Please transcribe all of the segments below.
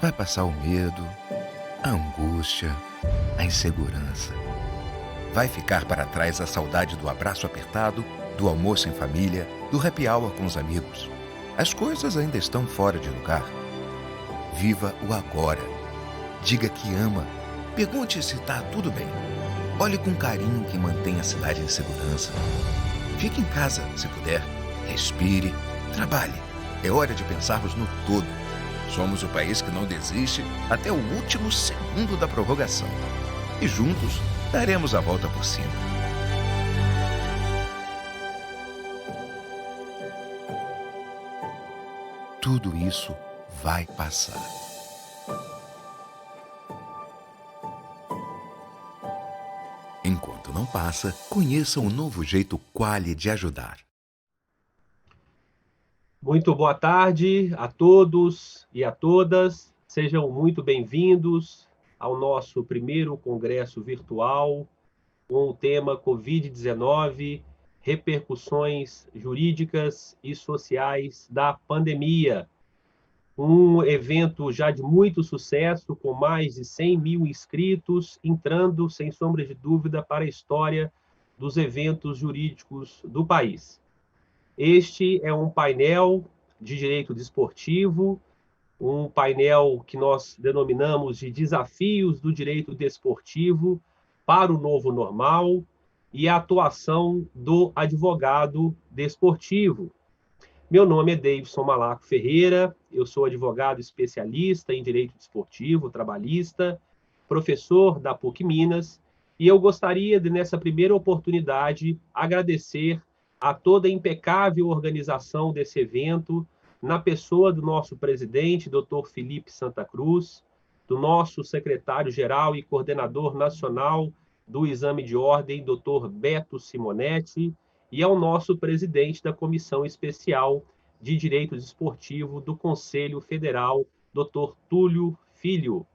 Vai passar o medo, a angústia, a insegurança. Vai ficar para trás a saudade do abraço apertado, do almoço em família, do happy hour com os amigos. As coisas ainda estão fora de lugar. Viva o agora. Diga que ama. Pergunte se está tudo bem. Olhe com carinho quem mantém a cidade em segurança. Fique em casa, se puder. Respire, trabalhe. É hora de pensarmos no todo. Somos o país que não desiste até o último segundo da prorrogação. E juntos daremos a volta por cima. Tudo isso vai passar. Enquanto não passa, conheça o novo jeito Quali de ajudar. Muito boa tarde a todos e a todas. Sejam muito bem-vindos ao nosso primeiro congresso virtual com o tema Covid-19, repercussões jurídicas e sociais da pandemia. Um evento já de muito sucesso, com mais de 100 mil inscritos, entrando, sem sombra de dúvida, para a história dos eventos jurídicos do país. Este é um painel de direito desportivo, um painel que nós denominamos de desafios do direito desportivo para o novo normal e a atuação do advogado desportivo. Meu nome é Davidson Malaco Ferreira, eu sou advogado especialista em direito desportivo, trabalhista, professor da PUC Minas, e eu gostaria de, nessa primeira oportunidade, agradecer a toda a impecável organização desse evento, na pessoa do nosso presidente, Dr. Felipe Santa Cruz, do nosso secretário-geral e coordenador nacional do Exame de Ordem, Dr. Beto Simonetti, e ao nosso presidente da Comissão Especial de Direito Desportivo do Conselho Federal, Dr. Túlio Filho.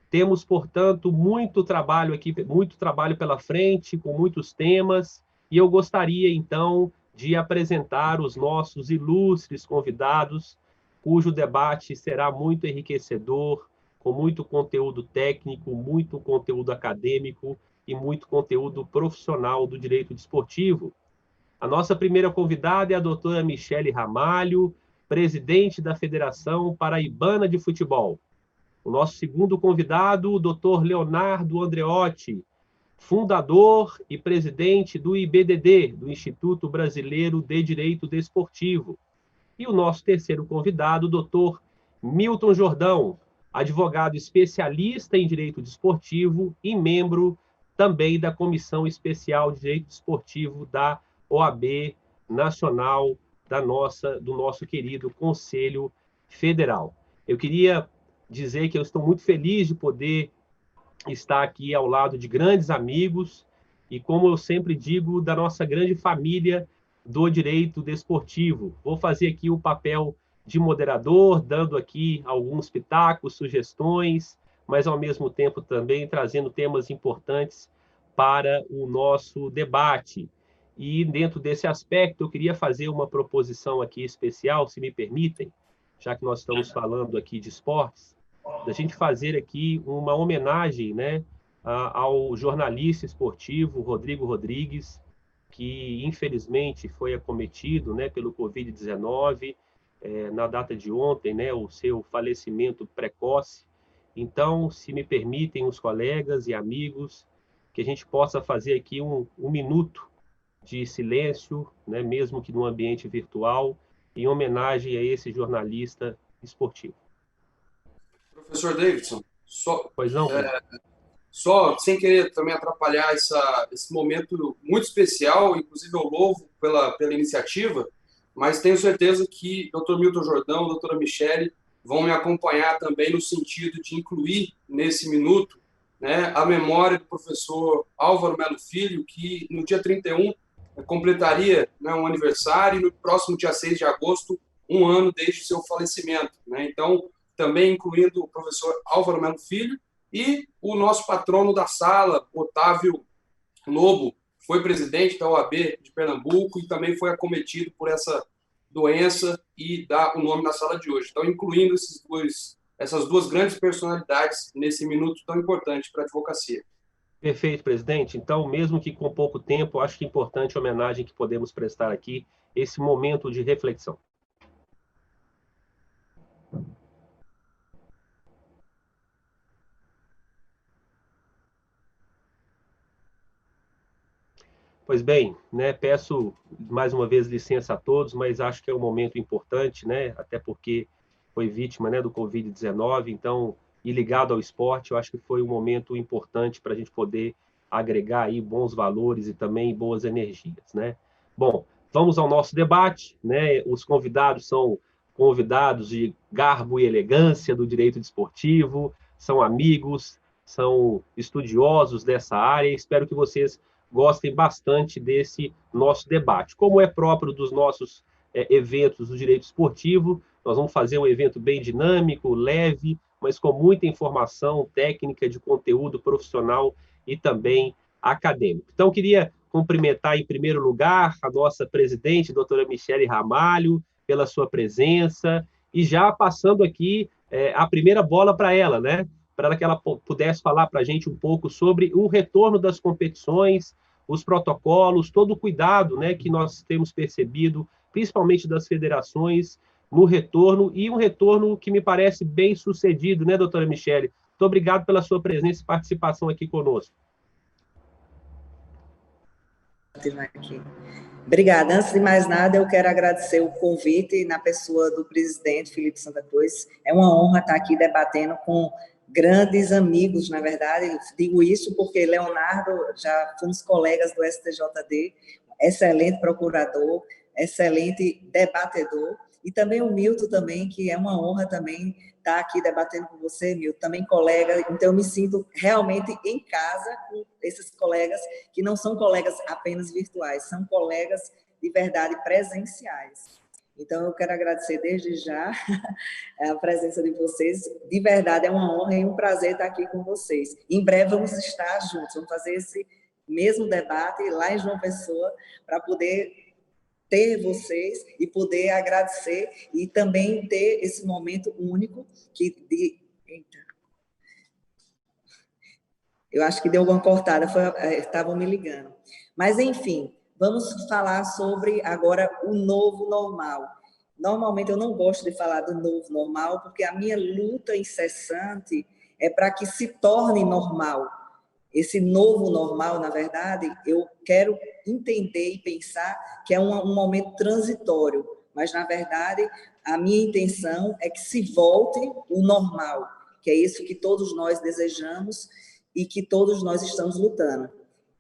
Temos, portanto, muito trabalho aqui, muito trabalho pela frente, com muitos temas, e eu gostaria, então, de apresentar os nossos ilustres convidados, cujo debate será muito enriquecedor, com muito conteúdo técnico, muito conteúdo acadêmico e muito conteúdo profissional do direito desportivo. A nossa primeira convidada é a doutora Michele Ramalho, presidente da Federação Paraibana de Futebol. O nosso segundo convidado, o doutor Leonardo Andreotti, fundador e presidente do IBDD, do Instituto Brasileiro de Direito Desportivo. E o nosso terceiro convidado, o doutor Milton Jordão, advogado especialista em direito desportivo e membro também da Comissão Especial de Direito Desportivo da OAB Nacional, do nosso querido Conselho Federal. Eu queria dizer que eu estou muito feliz de poder estar aqui ao lado de grandes amigos e, como eu sempre digo, da nossa grande família do direito desportivo. Vou fazer aqui o papel de moderador, dando aqui alguns pitacos, sugestões, mas ao mesmo tempo também trazendo temas importantes para o nosso debate. E dentro desse aspecto, eu queria fazer uma proposição aqui especial, se me permitem, já que nós estamos falando aqui de esportes, da gente fazer aqui uma homenagem, né, ao jornalista esportivo Rodrigo Rodrigues, que infelizmente foi acometido, né, pelo Covid-19, na data de ontem, né, o seu falecimento precoce. Então, se me permitem os colegas e amigos, que a gente possa fazer aqui um minuto de silêncio, né, mesmo que num ambiente virtual, em homenagem a esse jornalista esportivo. Professor Davidson, Pois não, presidente? só sem querer também atrapalhar esse momento muito especial, inclusive eu louvo pela iniciativa, mas tenho certeza que Dr. Milton Jordão, doutora Michele, vão me acompanhar também no sentido de incluir nesse minuto, né, a memória do professor Álvaro Melo Filho, que no dia 31 completaria, né, um aniversário, e no próximo dia 6 de agosto, um ano desde seu falecimento. Né? Então, também incluindo o professor Álvaro Melo Filho e o nosso patrono da sala, Otávio Lobo, foi presidente da OAB de Pernambuco e também foi acometido por essa doença e dá o nome na sala de hoje. Então, incluindo essas duas grandes personalidades nesse minuto tão importante para a advocacia. Perfeito, presidente. Então, mesmo que com pouco tempo, acho que é importante a homenagem que podemos prestar aqui, esse momento de reflexão. Pois bem, né, peço mais uma vez licença a todos, mas acho que é um momento importante, né, até porque foi vítima, né, do Covid-19, então, e ligado ao esporte, eu acho que foi um momento importante para a gente poder agregar aí bons valores e também boas energias, né. Bom, vamos ao nosso debate, né, os convidados são convidados de garbo e elegância do direito desportivo, são amigos, são estudiosos dessa área, espero que vocês gostem bastante desse nosso debate. Como é próprio dos nossos eventos do direito esportivo, nós vamos fazer um evento bem dinâmico, leve, mas com muita informação técnica, de conteúdo profissional e também acadêmico. Então, queria cumprimentar, em primeiro lugar, a nossa presidente, doutora Michele Ramalho, pela sua presença, e já passando aqui a primeira bola para ela, né? Para que ela pudesse falar para a gente um pouco sobre o retorno das competições, os protocolos, todo o cuidado, né, que nós temos percebido, principalmente das federações, no retorno, e um retorno que me parece bem sucedido, né, doutora Michele? Muito obrigado pela sua presença e participação aqui conosco. Obrigada. Antes de mais nada, eu quero agradecer o convite na pessoa do presidente Felipe Santa Cruz. É uma honra estar aqui debatendo com grandes amigos, na verdade. Eu digo isso porque Leonardo, já fomos colegas do STJD, excelente procurador, excelente debatedor, e também o Milton também, que é uma honra também estar aqui debatendo com você, Milton, também colega. Então eu me sinto realmente em casa com esses colegas, que não são colegas apenas virtuais, são colegas de verdade presenciais. Então, eu quero agradecer desde já a presença de vocês. De verdade, é uma honra e um prazer estar aqui com vocês. Em breve, vamos estar juntos, vamos fazer esse mesmo debate lá em João Pessoa, para poder ter vocês e poder agradecer e também ter esse momento único Eita. Eu acho que deu alguma cortada, estavam me ligando. Mas, enfim, vamos falar sobre agora o novo normal. Normalmente eu não gosto de falar do novo normal, porque a minha luta incessante é para que se torne normal. Esse novo normal, na verdade, eu quero entender e pensar que é um momento transitório, mas, na verdade, a minha intenção é que se volte o normal, que é isso que todos nós desejamos e que todos nós estamos lutando.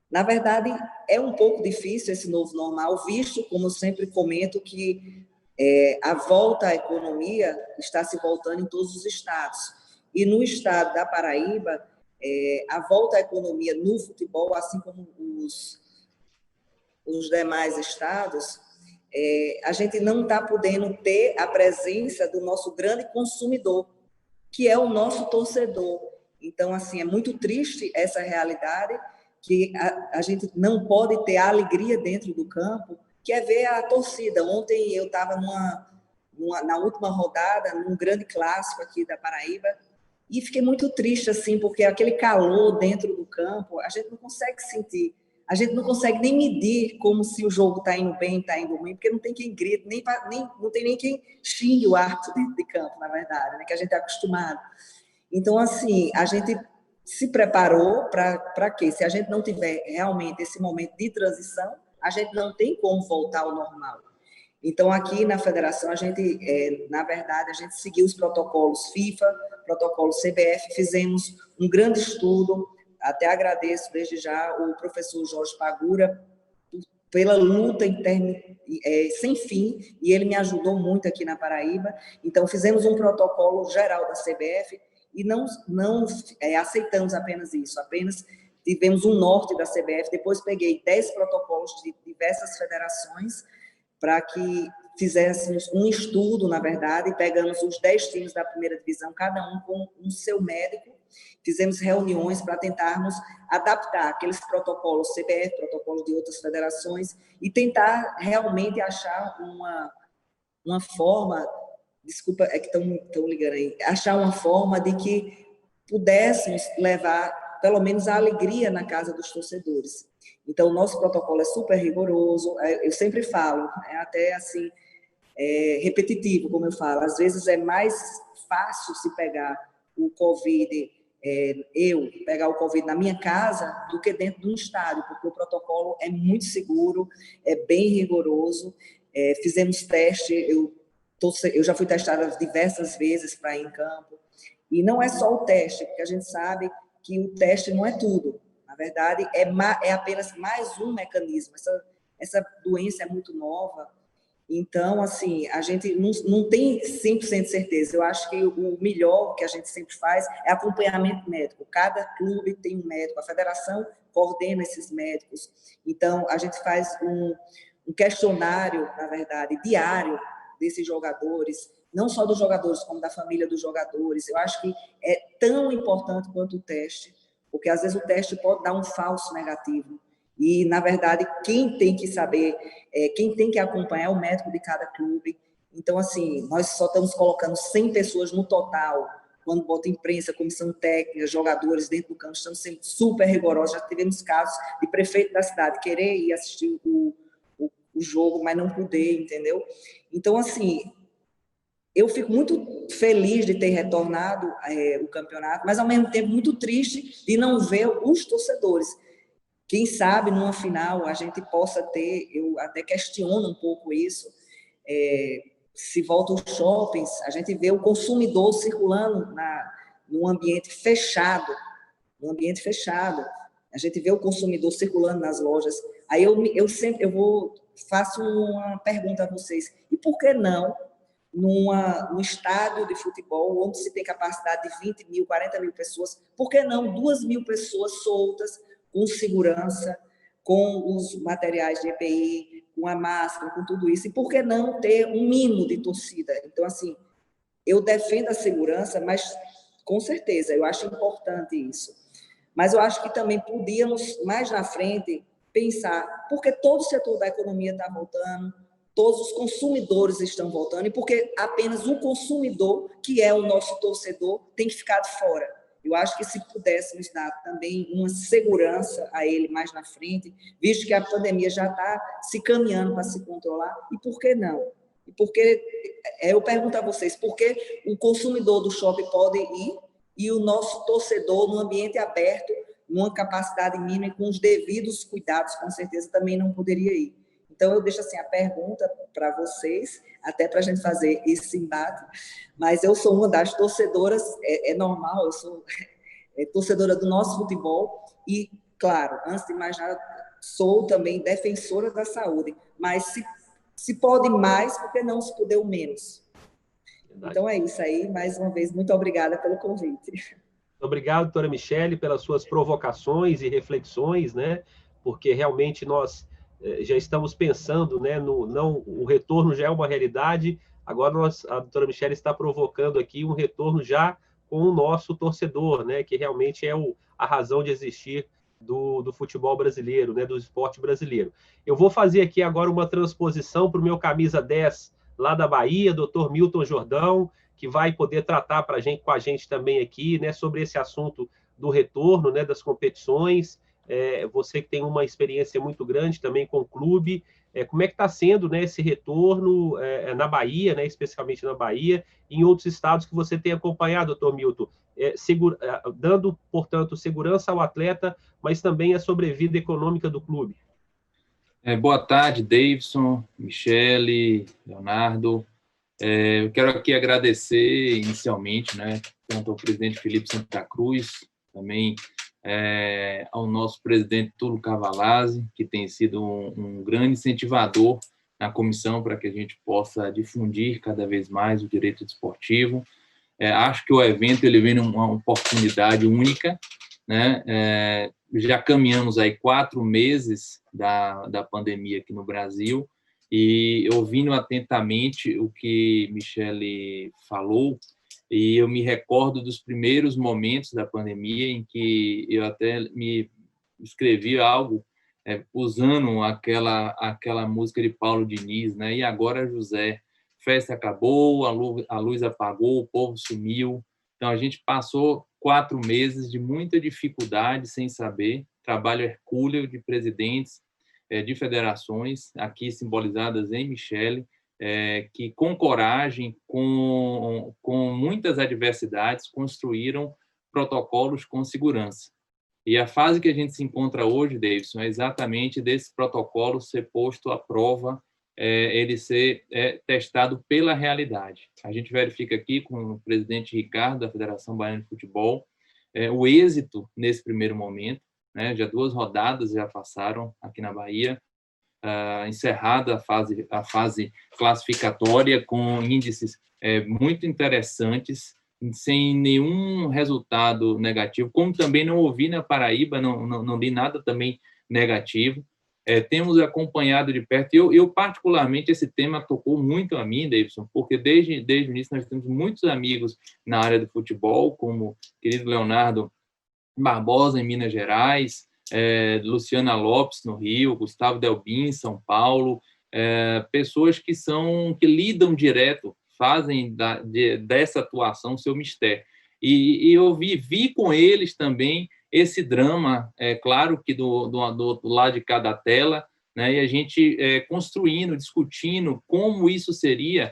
Na verdade, é um pouco difícil esse novo normal, visto, como eu sempre comento, que a volta à economia está se voltando em todos os estados. E no estado da Paraíba, a volta à economia no futebol, assim como os demais estados, a gente não está podendo ter a presença do nosso grande consumidor, que é o nosso torcedor. Então, assim, é muito triste essa realidade, que a gente não pode ter a alegria dentro do campo, que é ver a torcida. Ontem eu estava na última rodada, num grande clássico aqui da Paraíba, e fiquei muito triste, assim, porque aquele calor dentro do campo, a gente não consegue sentir A gente não consegue nem medir como se o jogo está indo bem, está indo ruim, porque não tem quem grite, não tem nem quem xingue o árbitro dentro de campo, na verdade, né, que a gente é acostumado. Então, assim, a gente se preparou para quê? Se a gente não tiver realmente esse momento de transição, a gente não tem como voltar ao normal. Então, aqui na federação, a gente, na verdade, a gente seguiu os protocolos FIFA, protocolo CBF, fizemos um grande estudo. Até agradeço desde já o professor Jorge Pagura pela luta sem fim, e ele me ajudou muito aqui na Paraíba. Então, fizemos um protocolo geral da CBF e não aceitamos apenas isso, apenas tivemos um norte da CBF. Depois peguei 10 protocolos de diversas federações para que fizéssemos um estudo, na verdade, pegamos os 10 times da primeira divisão, cada um com o seu médico, fizemos reuniões para tentarmos adaptar aqueles protocolos CBF, protocolos de outras federações, e tentar realmente achar uma forma, desculpa, é que estão ligando aí, achar uma forma de que pudéssemos levar, pelo menos, a alegria na casa dos torcedores. Então, o nosso protocolo é super rigoroso, eu sempre falo, é até assim, repetitivo, como eu falo, às vezes é mais fácil se pegar o Covid, pegar o Covid na minha casa do que dentro de um estádio, porque o protocolo é muito seguro, é bem rigoroso, fizemos teste, eu já fui testada diversas vezes para ir em campo, e não é só o teste, porque a gente sabe que o teste não é tudo. Na verdade, é apenas mais um mecanismo. Essa doença é muito nova. Então, assim, a gente não tem 100% de certeza. Eu acho que o melhor que a gente sempre faz é acompanhamento médico. Cada clube tem um médico, a federação coordena esses médicos. Então, a gente faz um questionário, na verdade, diário desses jogadores, não só dos jogadores, como da família dos jogadores. Eu acho que é tão importante quanto o teste, porque às vezes o teste pode dar um falso negativo. E, na verdade, quem tem que saber, quem tem que acompanhar é o médico de cada clube. Então, assim, nós só estamos colocando 100 pessoas no total, quando bota imprensa, comissão técnica, jogadores dentro do campo, estamos sendo super rigorosos. Já tivemos casos de prefeito da cidade querer ir assistir o jogo, mas não poder, entendeu? Então, assim, eu fico muito feliz de ter retornado o campeonato, mas, ao mesmo tempo, muito triste de não ver os torcedores. Quem sabe, numa final, a gente possa ter, eu até questiono um pouco isso, se volta os shoppings, a gente vê o consumidor circulando num ambiente fechado, a gente vê o consumidor circulando nas lojas. Aí eu faço uma pergunta a vocês, e por que não, num estádio de futebol, onde se tem capacidade de 20 mil, 40 mil pessoas, por que não 2.000 pessoas soltas, com segurança, com os materiais de EPI, com a máscara, com tudo isso, e por que não ter um mínimo de torcida? Então, assim, eu defendo a segurança, mas, com certeza, eu acho importante isso. Mas eu acho que também podíamos, mais na frente, pensar, porque todo o setor da economia está voltando, todos os consumidores estão voltando, e porque apenas o consumidor, que é o nosso torcedor, tem que ficar de fora. Eu acho que se pudéssemos dar também uma segurança a ele mais na frente, visto que a pandemia já está se caminhando para se controlar, e por que não? E porque, eu pergunto a vocês, por que o consumidor do shopping pode ir e o nosso torcedor, no ambiente aberto, numa capacidade mínima e com os devidos cuidados, com certeza, também não poderia ir? Então, eu deixo assim a pergunta para vocês, até para a gente fazer esse embate, mas eu sou uma das torcedoras, é normal, eu sou torcedora do nosso futebol e, claro, antes de mais nada, sou também defensora da saúde, mas se pode mais, por que não se puder o menos? Verdade. Então é isso aí, mais uma vez, muito obrigada pelo convite. Obrigado, doutora Michele, pelas suas provocações e reflexões, né? Porque realmente nós já estamos pensando, né, o retorno já é uma realidade, agora a doutora Michele está provocando aqui um retorno já com o nosso torcedor, né, que realmente é a razão de existir do futebol brasileiro, né, do esporte brasileiro. Eu vou fazer aqui agora uma transposição para o meu camisa 10 lá da Bahia, doutor Milton Jordão, que vai poder tratar com a gente também aqui, né, sobre esse assunto do retorno, né, das competições. Você que tem uma experiência muito grande também com o clube, como é que está sendo, né, esse retorno na Bahia, né, especialmente na Bahia, e em outros estados que você tem acompanhado, doutor Milton, dando, portanto, segurança ao atleta, mas também a sobrevida econômica do clube? Boa tarde, Davidson, Michele, Leonardo. Eu quero aqui agradecer inicialmente, né, tanto ao presidente Felipe Santa Cruz, também ao nosso presidente Túlio Cavalazzi, que tem sido um grande incentivador na comissão para que a gente possa difundir cada vez mais o direito desportivo. Acho que o evento ele vem numa oportunidade única, né? Já caminhamos aí 4 meses da pandemia aqui no Brasil, e ouvindo atentamente o que Michele falou, e eu me recordo dos primeiros momentos da pandemia em que eu até me escrevi algo usando aquela música de Paulo Diniz, né? E agora, José, festa acabou, a luz apagou, o povo sumiu. Então, a gente passou 4 meses de muita dificuldade, sem saber, trabalho hercúleo de presidentes de federações, aqui simbolizadas em Michele, que com coragem, com muitas adversidades, construíram protocolos com segurança. E a fase que a gente se encontra hoje, Davidson, é exatamente desse protocolo ser posto à prova, ele ser testado pela realidade. A gente verifica aqui com o presidente Ricardo, da Federação Baiana de Futebol, o êxito nesse primeiro momento, né? Já 2 rodadas já passaram aqui na Bahia, encerrada a fase classificatória com índices muito interessantes, sem nenhum resultado negativo, como também não ouvi na Paraíba, não li nada também negativo. Temos acompanhado de perto, e eu particularmente, esse tema tocou muito a mim, Davidson, porque desde o início nós temos muitos amigos na área do futebol, como o querido Leonardo Barbosa, em Minas Gerais, Luciana Lopes, no Rio, Gustavo Delbin, em São Paulo, pessoas que lidam direto, fazem dessa atuação seu mistério. E eu vi com eles também esse drama, claro que do outro lado de cada tela, né, e a gente construindo, discutindo como isso seria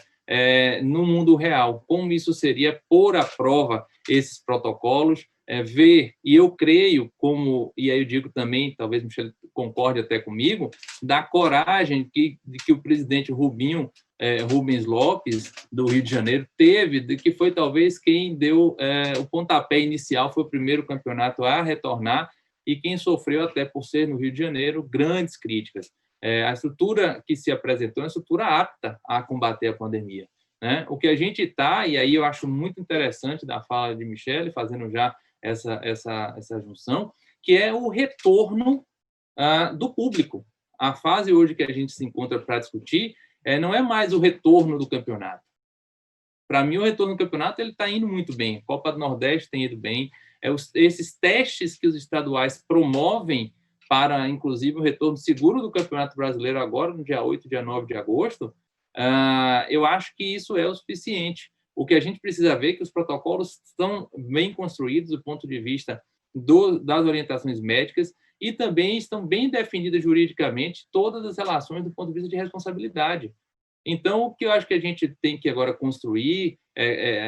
no mundo real, como isso seria pôr à prova esses protocolos, ver, e eu creio, e aí eu digo também, talvez Michele concorde até comigo, da coragem que o presidente Rubens Lopes, do Rio de Janeiro, teve, que foi talvez quem deu o pontapé inicial, foi o primeiro campeonato a retornar, e quem sofreu, até por ser no Rio de Janeiro, grandes críticas. A estrutura que se apresentou é uma estrutura apta a combater a pandemia, né? O que a gente está, e aí eu acho muito interessante da fala de Michele, fazendo já essa junção, que é o retorno do público. A fase hoje que a gente se encontra para discutir não é mais o retorno do campeonato. Para mim, o retorno do campeonato ele está indo muito bem. A Copa do Nordeste tem ido bem. Esses testes que os estaduais promovem para, inclusive, o retorno seguro do Campeonato Brasileiro agora, no dia 8, dia 9 de agosto, eu acho que isso é o suficiente. O que a gente precisa ver é que os protocolos estão bem construídos do ponto de vista das orientações médicas e também estão bem definidas juridicamente todas as relações do ponto de vista de responsabilidade. Então, o que eu acho que a gente tem que agora construir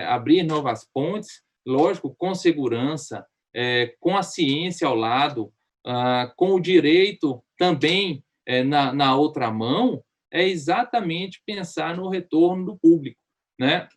abrir novas pontes, lógico, com segurança, com a ciência ao lado, com o direito também na outra mão, é exatamente pensar no retorno do público, né?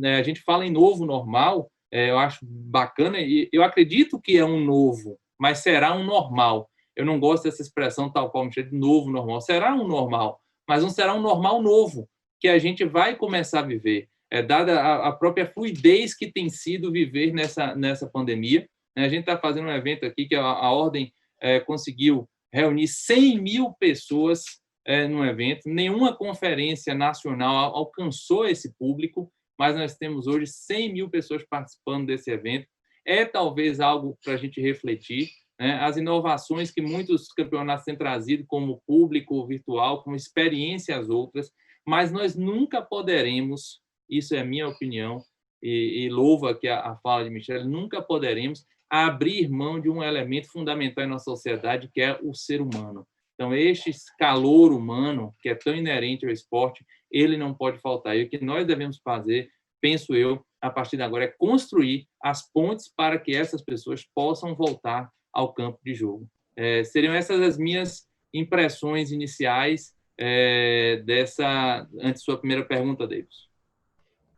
A gente fala em novo normal, eu acho bacana, e eu acredito que é um novo, mas será um normal. Eu não gosto dessa expressão tal qual de novo normal. Será um normal, mas não será um normal novo, que a gente vai começar a viver, dada a própria fluidez que tem sido viver nessa pandemia. A gente está fazendo um evento aqui que a Ordem conseguiu reunir 100 mil pessoas no evento. Nenhuma conferência nacional alcançou esse público, mas nós temos hoje 100 mil pessoas participando desse evento. É talvez algo para a gente refletir, né? As inovações que muitos campeonatos têm trazido como público virtual, como experiências outras, mas nós nunca poderemos, isso é a minha opinião, e louva aqui a fala de Michele, nunca poderemos a abrir mão de um elemento fundamental em nossa sociedade, que é o ser humano. Então, este calor humano, que é tão inerente ao esporte, ele não pode faltar. E o que nós devemos fazer, penso eu, a partir de agora, é construir as pontes para que essas pessoas possam voltar ao campo de jogo. Seriam essas as minhas impressões iniciais antes da sua primeira pergunta, Davis.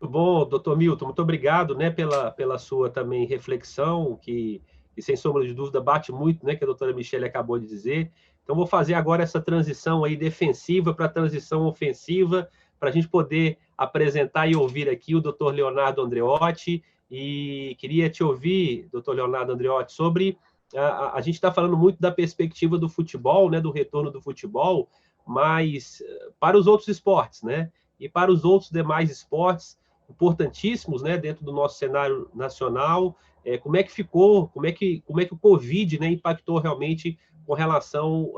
Muito bom, doutor Milton, muito obrigado, né, pela sua também reflexão, que sem sombra de dúvida bate muito, né, que a doutora Michele acabou de dizer. Então, vou fazer agora essa transição aí defensiva para a transição ofensiva, para a gente poder apresentar e ouvir aqui o doutor Leonardo Andreotti. E queria te ouvir, doutor Leonardo Andreotti, sobre... A gente está falando muito da perspectiva do futebol, né, do retorno do futebol, mas para os outros esportes, né, e para os outros demais esportes importantíssimos, né, dentro do nosso cenário nacional, como é que ficou, como é que o Covid, né, impactou realmente com relação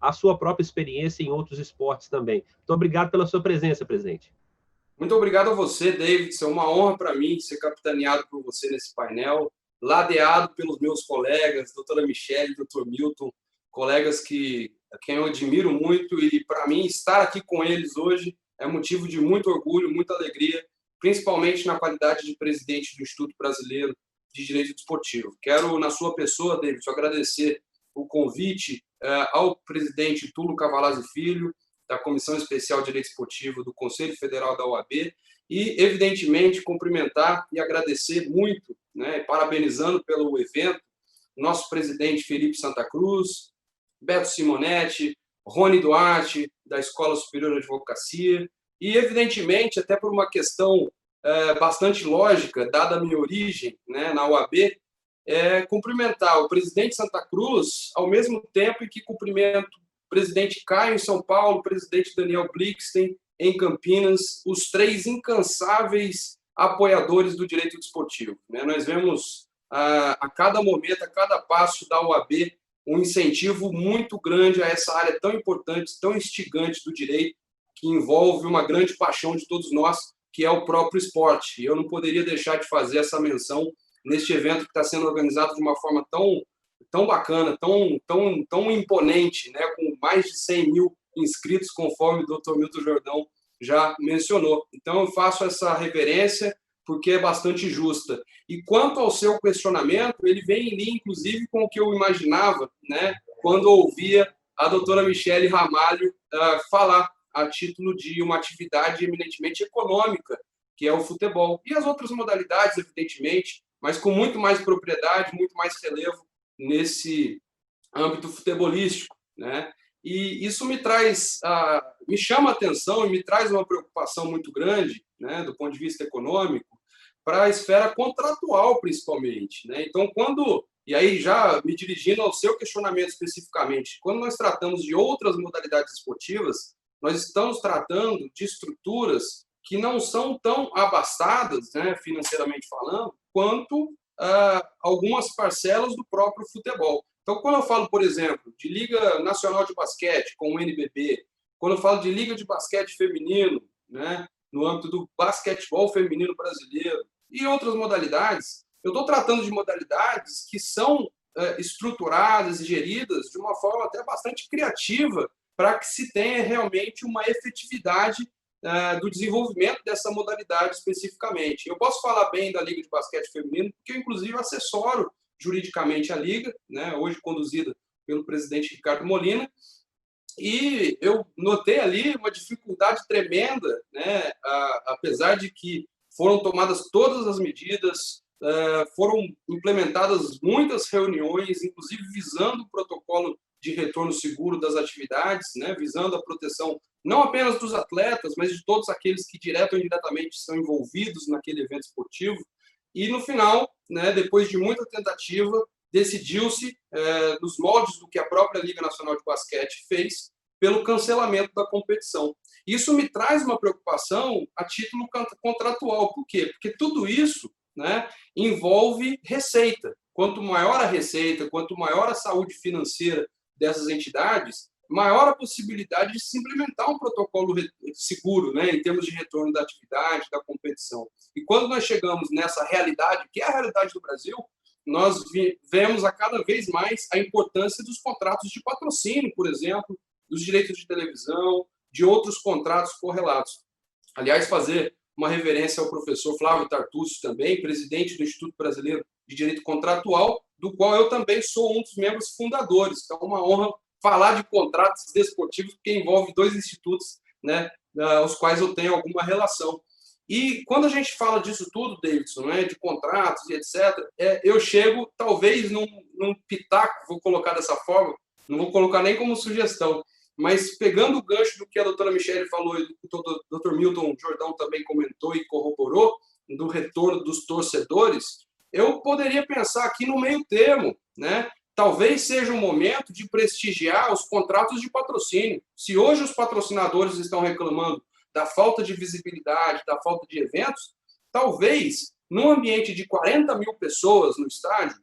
à sua própria experiência em outros esportes também. Muito obrigado pela sua presença, presidente. Muito obrigado a você, David. É uma honra para mim ser capitaneado por você nesse painel, ladeado pelos meus colegas, doutora Michele, doutor Milton, colegas a quem eu admiro muito, e para mim estar aqui com eles hoje é motivo de muito orgulho, muita alegria, principalmente na qualidade de presidente do Instituto Brasileiro de Direito Desportivo. Quero, na sua pessoa, David, agradecer o convite ao presidente Túlio Cavalazzi Filho, da Comissão Especial de Direito Esportivo do Conselho Federal da OAB, e, evidentemente, cumprimentar e agradecer muito, né, parabenizando pelo evento, nosso presidente Felipe Santa Cruz, Beto Simonetti, Rony Duarte, da Escola Superior de Advocacia, e, evidentemente, até por uma questão bastante lógica, dada a minha origem, né, na OAB, cumprimentar o presidente Santa Cruz, ao mesmo tempo em que cumprimento o presidente Caio em São Paulo, o presidente Daniel Blixten em Campinas, os três incansáveis apoiadores do direito desportivo. Nós vemos a cada momento, a cada passo da OAB, um incentivo muito grande a essa área tão importante, tão instigante do direito, que envolve uma grande paixão de todos nós, que é o próprio esporte. E eu não poderia deixar de fazer essa menção neste evento que está sendo organizado de uma forma tão bacana, tão imponente, né, com mais de 100 mil inscritos, conforme o doutor Milton Jordão já mencionou. Então, eu faço essa reverência porque é bastante justa. E quanto ao seu questionamento, ele vem em linha, inclusive, com o que eu imaginava, né, quando ouvia a doutora Michele Ramalho falar a título de uma atividade eminentemente econômica, que é o futebol. E as outras modalidades, evidentemente, mas com muito mais propriedade, muito mais relevo nesse âmbito futebolístico, né? E isso me chama a atenção e me traz uma preocupação muito grande, né, do ponto de vista econômico, para a esfera contratual, principalmente, né? Então, e aí já me dirigindo ao seu questionamento especificamente, quando nós tratamos de outras modalidades esportivas, nós estamos tratando de estruturas que não são tão abastadas, né, financeiramente falando, quanto algumas parcelas do próprio futebol. Então, quando eu falo, por exemplo, de Liga Nacional de Basquete, com o NBB, quando eu falo de Liga de Basquete Feminino, né, no âmbito do basquetebol feminino brasileiro, e outras modalidades, eu estou tratando de modalidades que são estruturadas e geridas de uma forma até bastante criativa para que se tenha realmente uma efetividade do desenvolvimento dessa modalidade especificamente. Eu posso falar bem da Liga de Basquete Feminino, porque eu, inclusive, assessoro juridicamente a Liga, né, hoje conduzida pelo presidente Ricardo Molina, e eu notei ali uma dificuldade tremenda, né, apesar de que foram tomadas todas as medidas, foram implementadas muitas reuniões, inclusive visando o protocolo de retorno seguro das atividades, né, visando a proteção não apenas dos atletas, mas de todos aqueles que direto ou indiretamente estão envolvidos naquele evento esportivo. E no final, né, depois de muita tentativa, decidiu-se, nos moldes do que a própria Liga Nacional de Basquete fez, pelo cancelamento da competição. Isso me traz uma preocupação a título contratual. Por quê? Porque tudo isso, né, envolve receita. Quanto maior a receita, quanto maior a saúde financeira dessas entidades, maior a possibilidade de se implementar um protocolo seguro, né, em termos de retorno da atividade, da competição. E quando nós chegamos nessa realidade, que é a realidade do Brasil, nós vemos a cada vez mais a importância dos contratos de patrocínio, por exemplo, dos direitos de televisão, de outros contratos correlatos. Aliás, fazer uma reverência ao professor Flávio Tartucci também, presidente do Instituto Brasileiro de Direito Contratual, do qual eu também sou um dos membros fundadores. Então, é uma honra falar de contratos desportivos, porque envolve 2 institutos, né, os quais eu tenho alguma relação. E quando a gente fala disso tudo, Davidson, né, de contratos e etc., eu chego, talvez, num pitaco, vou colocar dessa forma, não vou colocar nem como sugestão, mas pegando o gancho do que a doutora Michele falou e o doutor Milton Jordão também comentou e corroborou, do retorno dos torcedores, eu poderia pensar aqui no meio termo, né? Talvez seja o momento de prestigiar os contratos de patrocínio. Se hoje os patrocinadores estão reclamando da falta de visibilidade, da falta de eventos, talvez, num ambiente de 40 mil pessoas no estádio,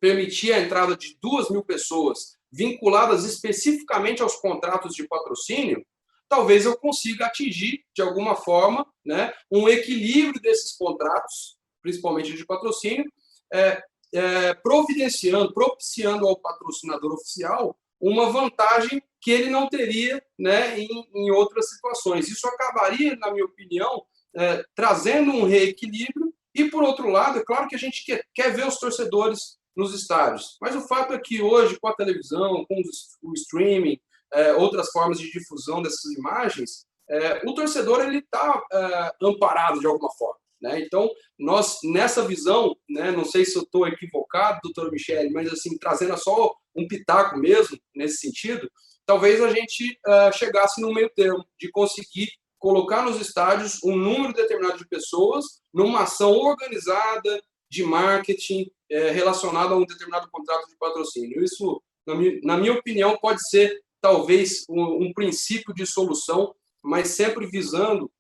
permitir a entrada de 2.000 pessoas vinculadas especificamente aos contratos de patrocínio, talvez eu consiga atingir, de alguma forma, né, um equilíbrio desses contratos, principalmente de patrocínio, propiciando ao patrocinador oficial uma vantagem que ele não teria, né, em outras situações. Isso acabaria, na minha opinião, trazendo um reequilíbrio e, por outro lado, é claro que a gente quer ver os torcedores nos estádios, mas o fato é que hoje, com a televisão, com o streaming, outras formas de difusão dessas imagens, o torcedor está amparado de alguma forma. Né? Então, nós, nessa visão, né, não sei se eu estou equivocado, doutora Michele, mas assim, trazendo só um pitaco mesmo, nesse sentido, talvez a gente chegasse no meio termo, de conseguir colocar nos estádios um número determinado de pessoas numa ação organizada de marketing relacionada a um determinado contrato de patrocínio. Isso, na minha opinião, pode ser talvez um princípio de solução, mas sempre visando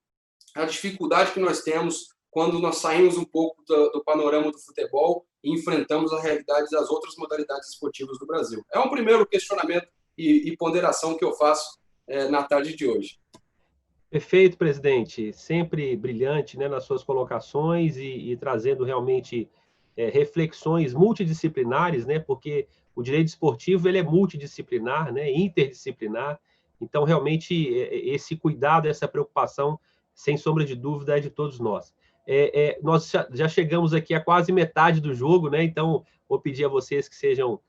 a dificuldade que nós temos quando nós saímos um pouco do panorama do futebol e enfrentamos a realidade das outras modalidades esportivas do Brasil. É um primeiro questionamento e ponderação que eu faço na tarde de hoje. Perfeito, presidente. Sempre brilhante, né, nas suas colocações e trazendo realmente reflexões multidisciplinares, né, porque o direito esportivo ele é multidisciplinar, né, interdisciplinar. Então, realmente, esse cuidado, essa preocupação, sem sombra de dúvida, é de todos nós. Nós já chegamos aqui a quase metade do jogo, né? Então, vou pedir a vocês que sejam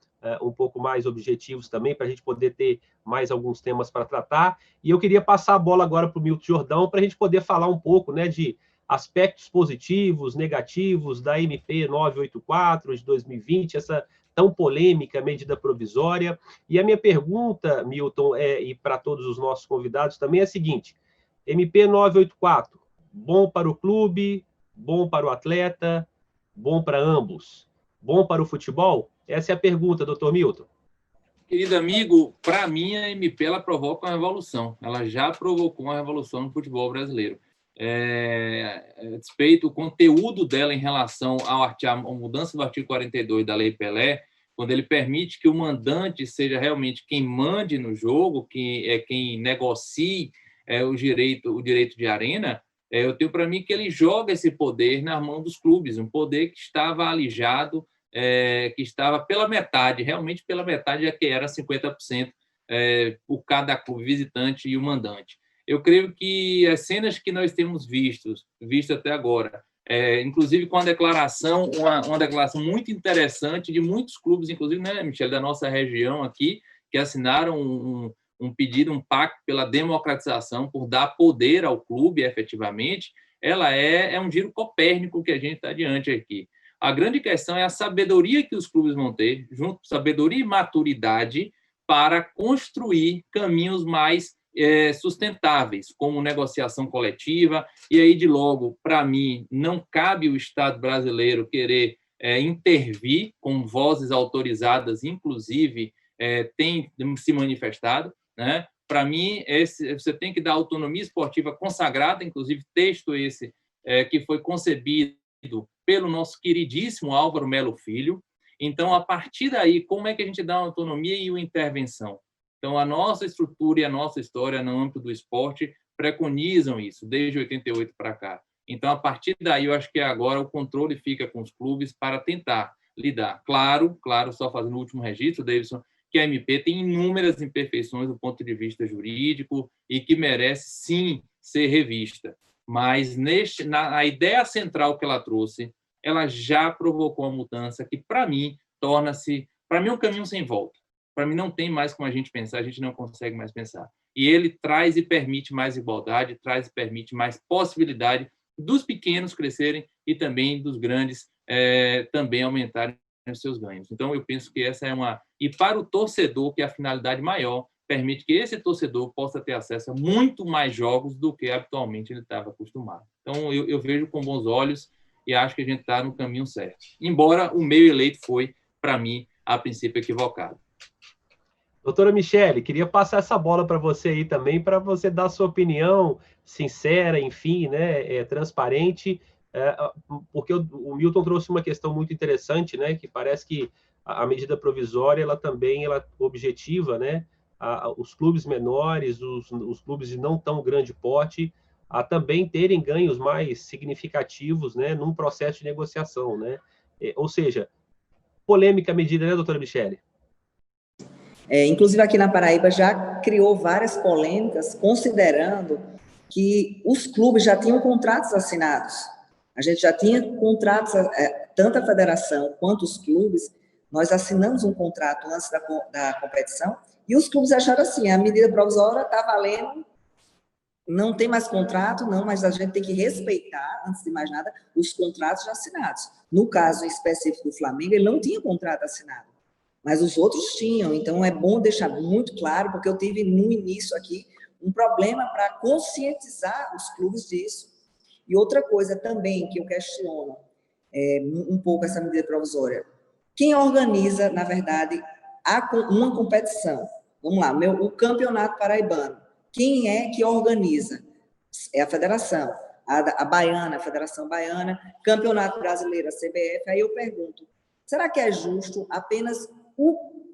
um pouco mais objetivos também, para a gente poder ter mais alguns temas para tratar. E eu queria passar a bola agora para o Milton Jordão, para a gente poder falar um pouco, né, de aspectos positivos, negativos da MP 984 de 2020, essa tão polêmica medida provisória. E a minha pergunta, Milton, e para todos os nossos convidados também é a seguinte: MP 984, bom para o clube, bom para o atleta, bom para ambos, bom para o futebol? Essa é a pergunta, doutor Milton. Querido amigo, para mim a MP ela provoca uma revolução. Ela já provocou uma revolução no futebol brasileiro. Despeito o conteúdo dela em relação à mudança do artigo 42 da Lei Pelé, quando ele permite que o mandante seja realmente quem mande no jogo, quem negocie o direito de arena, eu tenho para mim que ele joga esse poder na mão dos clubes, um poder que estava alijado, que estava pela metade, realmente pela metade, já que era 50% por cada clube visitante e o mandante. Eu creio que as cenas que nós temos visto até agora, inclusive com uma declaração muito interessante de muitos clubes, inclusive, né, Michele, da nossa região aqui, que assinaram um pedido, um pacto pela democratização, por dar poder ao clube, efetivamente, ela é um giro copérnico que a gente está diante aqui. A grande questão é a sabedoria que os clubes vão ter, junto com sabedoria e maturidade, para construir caminhos mais sustentáveis, como negociação coletiva. E aí, de logo, para mim, não cabe o Estado brasileiro querer intervir com vozes autorizadas, inclusive, tem se manifestado, né? Para mim, você tem que dar autonomia esportiva consagrada, inclusive texto esse que foi concebido pelo nosso queridíssimo Álvaro Melo Filho. Então, a partir daí, como é que a gente dá uma autonomia e uma intervenção? Então, a nossa estrutura e a nossa história no âmbito do esporte preconizam isso, desde 88 para cá. Então, a partir daí, eu acho que agora o controle fica com os clubes para tentar lidar. Claro, só fazendo o último registro, Davidson, que a MP tem inúmeras imperfeições do ponto de vista jurídico e que merece, sim, ser revista. Mas na ideia central que ela trouxe, ela já provocou uma mudança que, para mim, torna-se, um caminho sem volta. Para mim, não tem mais como a gente pensar, a gente não consegue mais pensar. E ele traz e permite mais igualdade, traz e permite mais possibilidade dos pequenos crescerem e também dos grandes também aumentarem os seus ganhos. Então, eu penso que essa é uma... E para o torcedor, que é a finalidade maior, permite que esse torcedor possa ter acesso a muito mais jogos do que habitualmente ele estava acostumado. Então, eu vejo com bons olhos e acho que a gente está no caminho certo. Embora o meio eleito foi, para mim, a princípio equivocado. Doutora Michele, queria passar essa bola para você aí também, para você dar a sua opinião sincera, enfim, né, transparente, porque o Milton trouxe uma questão muito interessante, né, que parece que a medida provisória, ela também objetiva, né, os clubes menores, os clubes de não tão grande porte, a também terem ganhos mais significativos, né, num processo de negociação, né, ou seja, polêmica a medida, né, doutora Michele? Inclusive aqui na Paraíba já criou várias polêmicas, considerando que os clubes já tinham contratos assinados. A gente já tinha contratos, tanto a federação quanto os clubes, nós assinamos um contrato antes da competição, e os clubes acharam assim, a medida provisória está valendo, não tem mais contrato, não, mas a gente tem que respeitar, antes de mais nada, os contratos já assinados. No caso específico do Flamengo, ele não tinha contrato assinado, mas os outros tinham, então é bom deixar muito claro, porque eu tive no início aqui um problema para conscientizar os clubes disso. E outra coisa também que eu questiono um pouco essa medida provisória. Quem organiza, na verdade, uma competição? Vamos lá, o Campeonato Paraibano. Quem é que organiza? É a federação, a Baiana, a Federação Baiana, Campeonato Brasileiro, a CBF. Aí eu pergunto, será que é justo apenas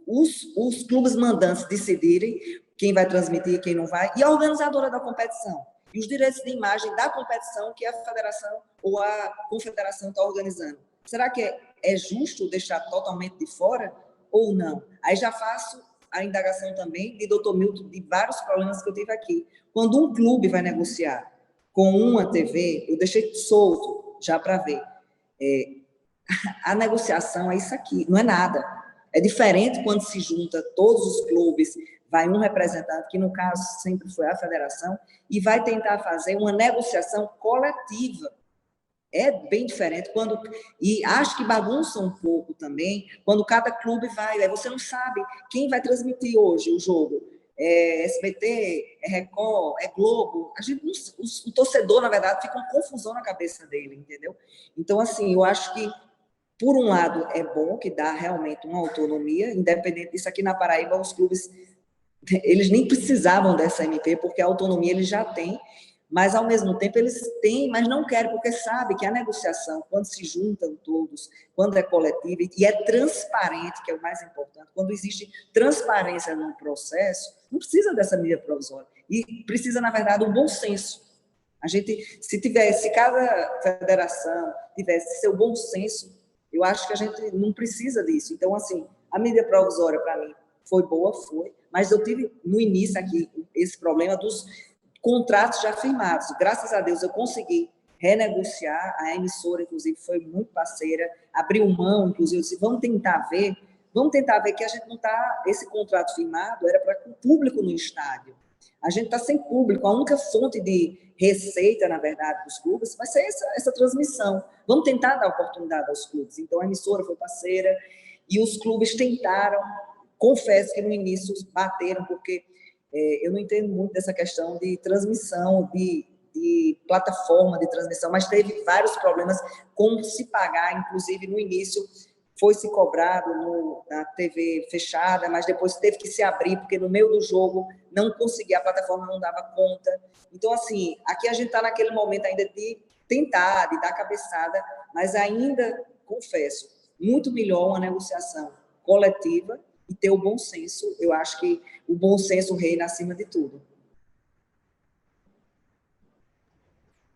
os clubes mandantes decidirem quem vai transmitir e quem não vai, e a organizadora da competição? E os direitos de imagem da competição que a federação ou a confederação está organizando. Será que é justo deixar totalmente de fora ou não? Aí já faço a indagação também de Dr. Milton, de vários problemas que eu tive aqui. Quando um clube vai negociar com uma TV, eu deixei solto já para ver. A negociação é isso aqui, não é nada. É diferente quando se junta todos os clubes, vai um representante, que no caso sempre foi a federação, e vai tentar fazer uma negociação coletiva. É bem diferente e acho que bagunça um pouco também, quando cada clube vai, você não sabe quem vai transmitir hoje o jogo. É SBT, é Record, é Globo. O torcedor, na verdade, fica uma confusão na cabeça dele, entendeu? Então, assim, eu acho que, por um lado, é bom que dá realmente uma autonomia, independente disso. Aqui na Paraíba, os clubes, eles nem precisavam dessa MP, porque a autonomia eles já têm, mas, ao mesmo tempo, eles têm, mas não querem, porque sabem que a negociação, quando se juntam todos, quando é coletiva, e é transparente, que é o mais importante, quando existe transparência no processo, não precisa dessa medida provisória, e precisa, na verdade, um bom senso. A gente, se cada federação tivesse seu bom senso, eu acho que a gente não precisa disso. Então, assim, a medida provisória, para mim, foi boa, mas eu tive, no início aqui, esse problema dos contratos já firmados. Graças a Deus eu consegui renegociar, a emissora, inclusive, foi muito parceira, abriu mão, inclusive, eu disse, vamos tentar ver que a gente não está, esse contrato firmado era para o público no estádio. A gente está sem público, a única fonte de receita, na verdade, dos clubes vai ser essa transmissão. Vamos tentar dar oportunidade aos clubes. Então, a emissora foi parceira e os clubes tentaram, confesso que no início bateram, porque eu não entendo muito dessa questão de transmissão, de plataforma de transmissão, mas teve vários problemas como se pagar, inclusive no início foi se cobrado na TV fechada, mas depois teve que se abrir, porque no meio do jogo não conseguia, a plataforma não dava conta. Então, assim, aqui a gente está naquele momento ainda de tentar, de dar cabeçada, mas ainda, confesso, muito melhor uma negociação coletiva e ter o bom senso. Eu acho que o bom senso reina acima de tudo.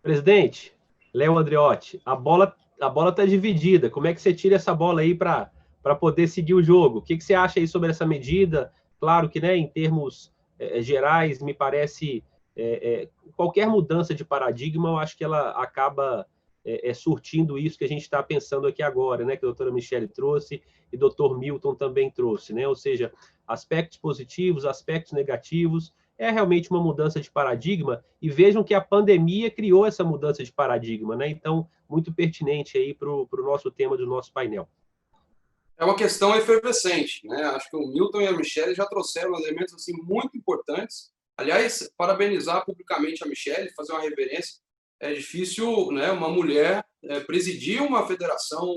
Presidente, Léo Andreotti, a bola bola tá dividida. Como é que você tira essa bola aí para poder seguir o jogo? O que você acha aí sobre essa medida? Claro que, né, em termos gerais, me parece qualquer mudança de paradigma, eu acho que ela acaba surtindo isso que a gente está pensando aqui agora, né, que a doutora Michele trouxe e o doutor Milton também trouxe, né? Ou seja, aspectos positivos, aspectos negativos, é realmente uma mudança de paradigma, e vejam que a pandemia criou essa mudança de paradigma, né? Então, muito pertinente aí para o nosso tema do nosso painel. É uma questão efervescente, né? Acho que o Milton e a Michele já trouxeram elementos assim muito importantes. Aliás, parabenizar publicamente a Michele, fazer uma reverência. É difícil, né, uma mulher presidir uma federação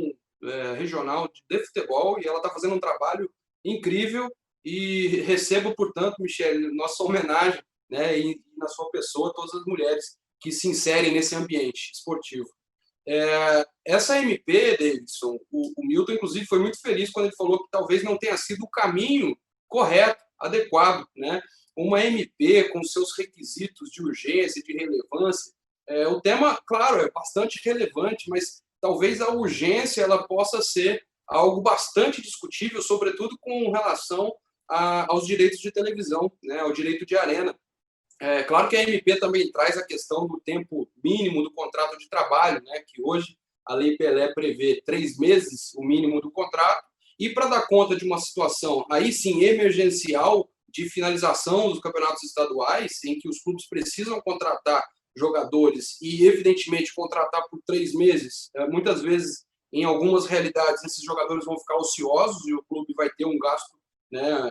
regional de futebol, e ela está fazendo um trabalho incrível, e recebo, portanto, Michele, nossa homenagem, né, e na sua pessoa, todas as mulheres que se inserem nesse ambiente esportivo. Essa MP, Davidson, o Milton, inclusive, foi muito feliz quando ele falou que talvez não tenha sido o caminho correto, adequado, né? Uma MP com seus requisitos de urgência, de relevância. O tema, claro, é bastante relevante, mas talvez a urgência ela possa ser algo bastante discutível, sobretudo com relação aos direitos de televisão, né? Ao direito de arena. Claro que a MP também traz a questão do tempo mínimo do contrato de trabalho, né, que hoje a Lei Pelé prevê 3 meses, o mínimo do contrato, e para dar conta de uma situação, aí sim, emergencial, de finalização dos campeonatos estaduais, em que os clubes precisam contratar jogadores e, evidentemente, contratar por 3 meses, muitas vezes, em algumas realidades, esses jogadores vão ficar ociosos e o clube vai ter um gasto, né,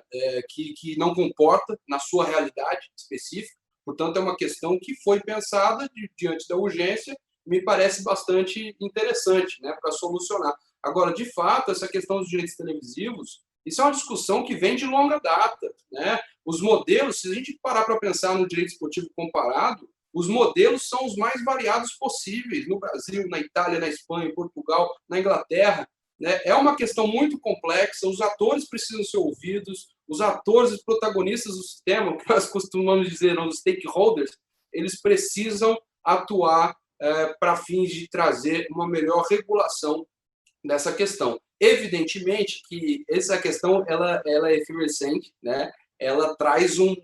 que não comporta na sua realidade específica. Portanto, é uma questão que foi pensada diante da urgência, me parece bastante interessante, né, para solucionar. Agora, de fato, essa questão dos direitos televisivos, isso é uma discussão que vem de longa data, né? Os modelos, se a gente parar para pensar no direito esportivo comparado, os modelos são os mais variados possíveis no Brasil, na Itália, na Espanha, em Portugal, na Inglaterra. É uma questão muito complexa, os atores precisam ser ouvidos, os atores e protagonistas do sistema, que nós costumamos dizer, os stakeholders, eles precisam atuar para fins de trazer uma melhor regulação dessa questão. Evidentemente que essa questão ela é efervescente, né? Ela traz um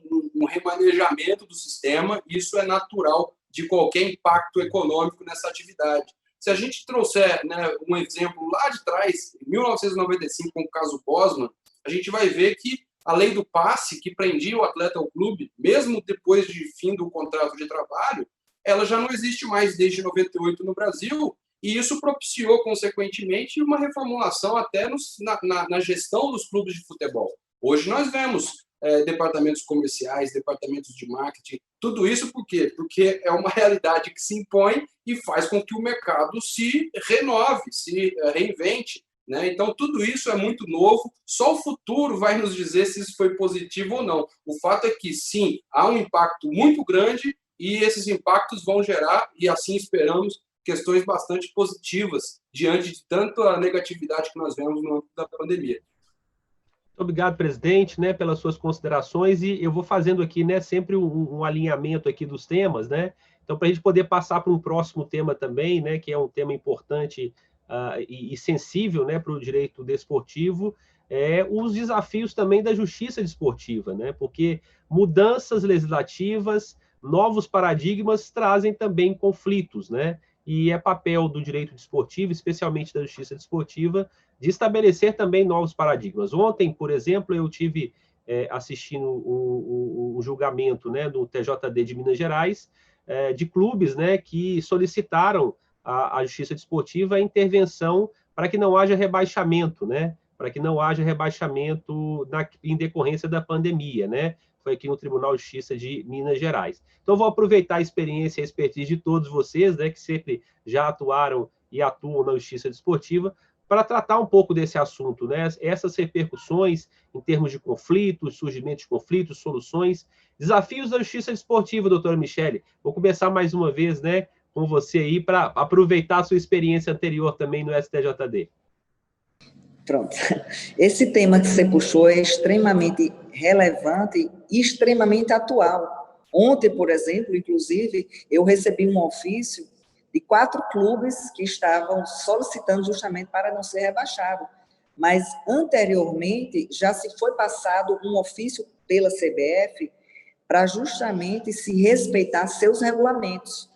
remanejamento do sistema, e isso é natural de qualquer impacto econômico nessa atividade. Se a gente trouxer, né, um exemplo lá de trás, em 1995, com o caso Bosman, a gente vai ver que a lei do passe, que prendia o atleta ao clube, mesmo depois de fim do contrato de trabalho, ela já não existe mais desde 98 no Brasil, e isso propiciou, consequentemente, uma reformulação até na gestão dos clubes de futebol. Hoje nós vemos departamentos comerciais, departamentos de marketing, tudo isso por quê? Porque é uma realidade que se impõe e faz com que o mercado se renove, se reinvente, né? Então, tudo isso é muito novo, só o futuro vai nos dizer se isso foi positivo ou não. O fato é que, sim, há um impacto muito grande, e esses impactos vão gerar, e assim esperamos, questões bastante positivas diante de tanta negatividade que nós vemos no âmbito da pandemia. Muito obrigado, presidente, né, pelas suas considerações, e eu vou fazendo aqui, né, sempre um alinhamento aqui dos temas, né, então para a gente poder passar para um próximo tema também, né, que é um tema importante e sensível, né, para o direito desportivo, os desafios também da justiça desportiva, né, porque mudanças legislativas, novos paradigmas trazem também conflitos, né, e é papel do direito desportivo, especialmente da justiça desportiva, de estabelecer também novos paradigmas. Ontem, por exemplo, eu tive assistindo o julgamento, né, do TJD de Minas Gerais, de clubes, né, que solicitaram à justiça desportiva a intervenção para que não haja rebaixamento, né, para que não haja rebaixamento em decorrência da pandemia, né? Foi aqui no Tribunal de Justiça de Minas Gerais. Então, vou aproveitar a experiência e a expertise de todos vocês, né, que sempre já atuaram e atuam na justiça desportiva, para tratar um pouco desse assunto, né? Essas repercussões em termos de conflitos, surgimento de conflitos, soluções, desafios da justiça desportiva, doutora Michele. Vou começar mais uma vez, né, com você aí, para aproveitar a sua experiência anterior também no STJD. Pronto. Esse tema que você puxou é extremamente relevante e extremamente atual. Ontem, por exemplo, inclusive, eu recebi um ofício de 4 clubes que estavam solicitando justamente para não ser rebaixado. Mas, anteriormente, já se foi passado um ofício pela CBF para justamente se respeitar seus regulamentos.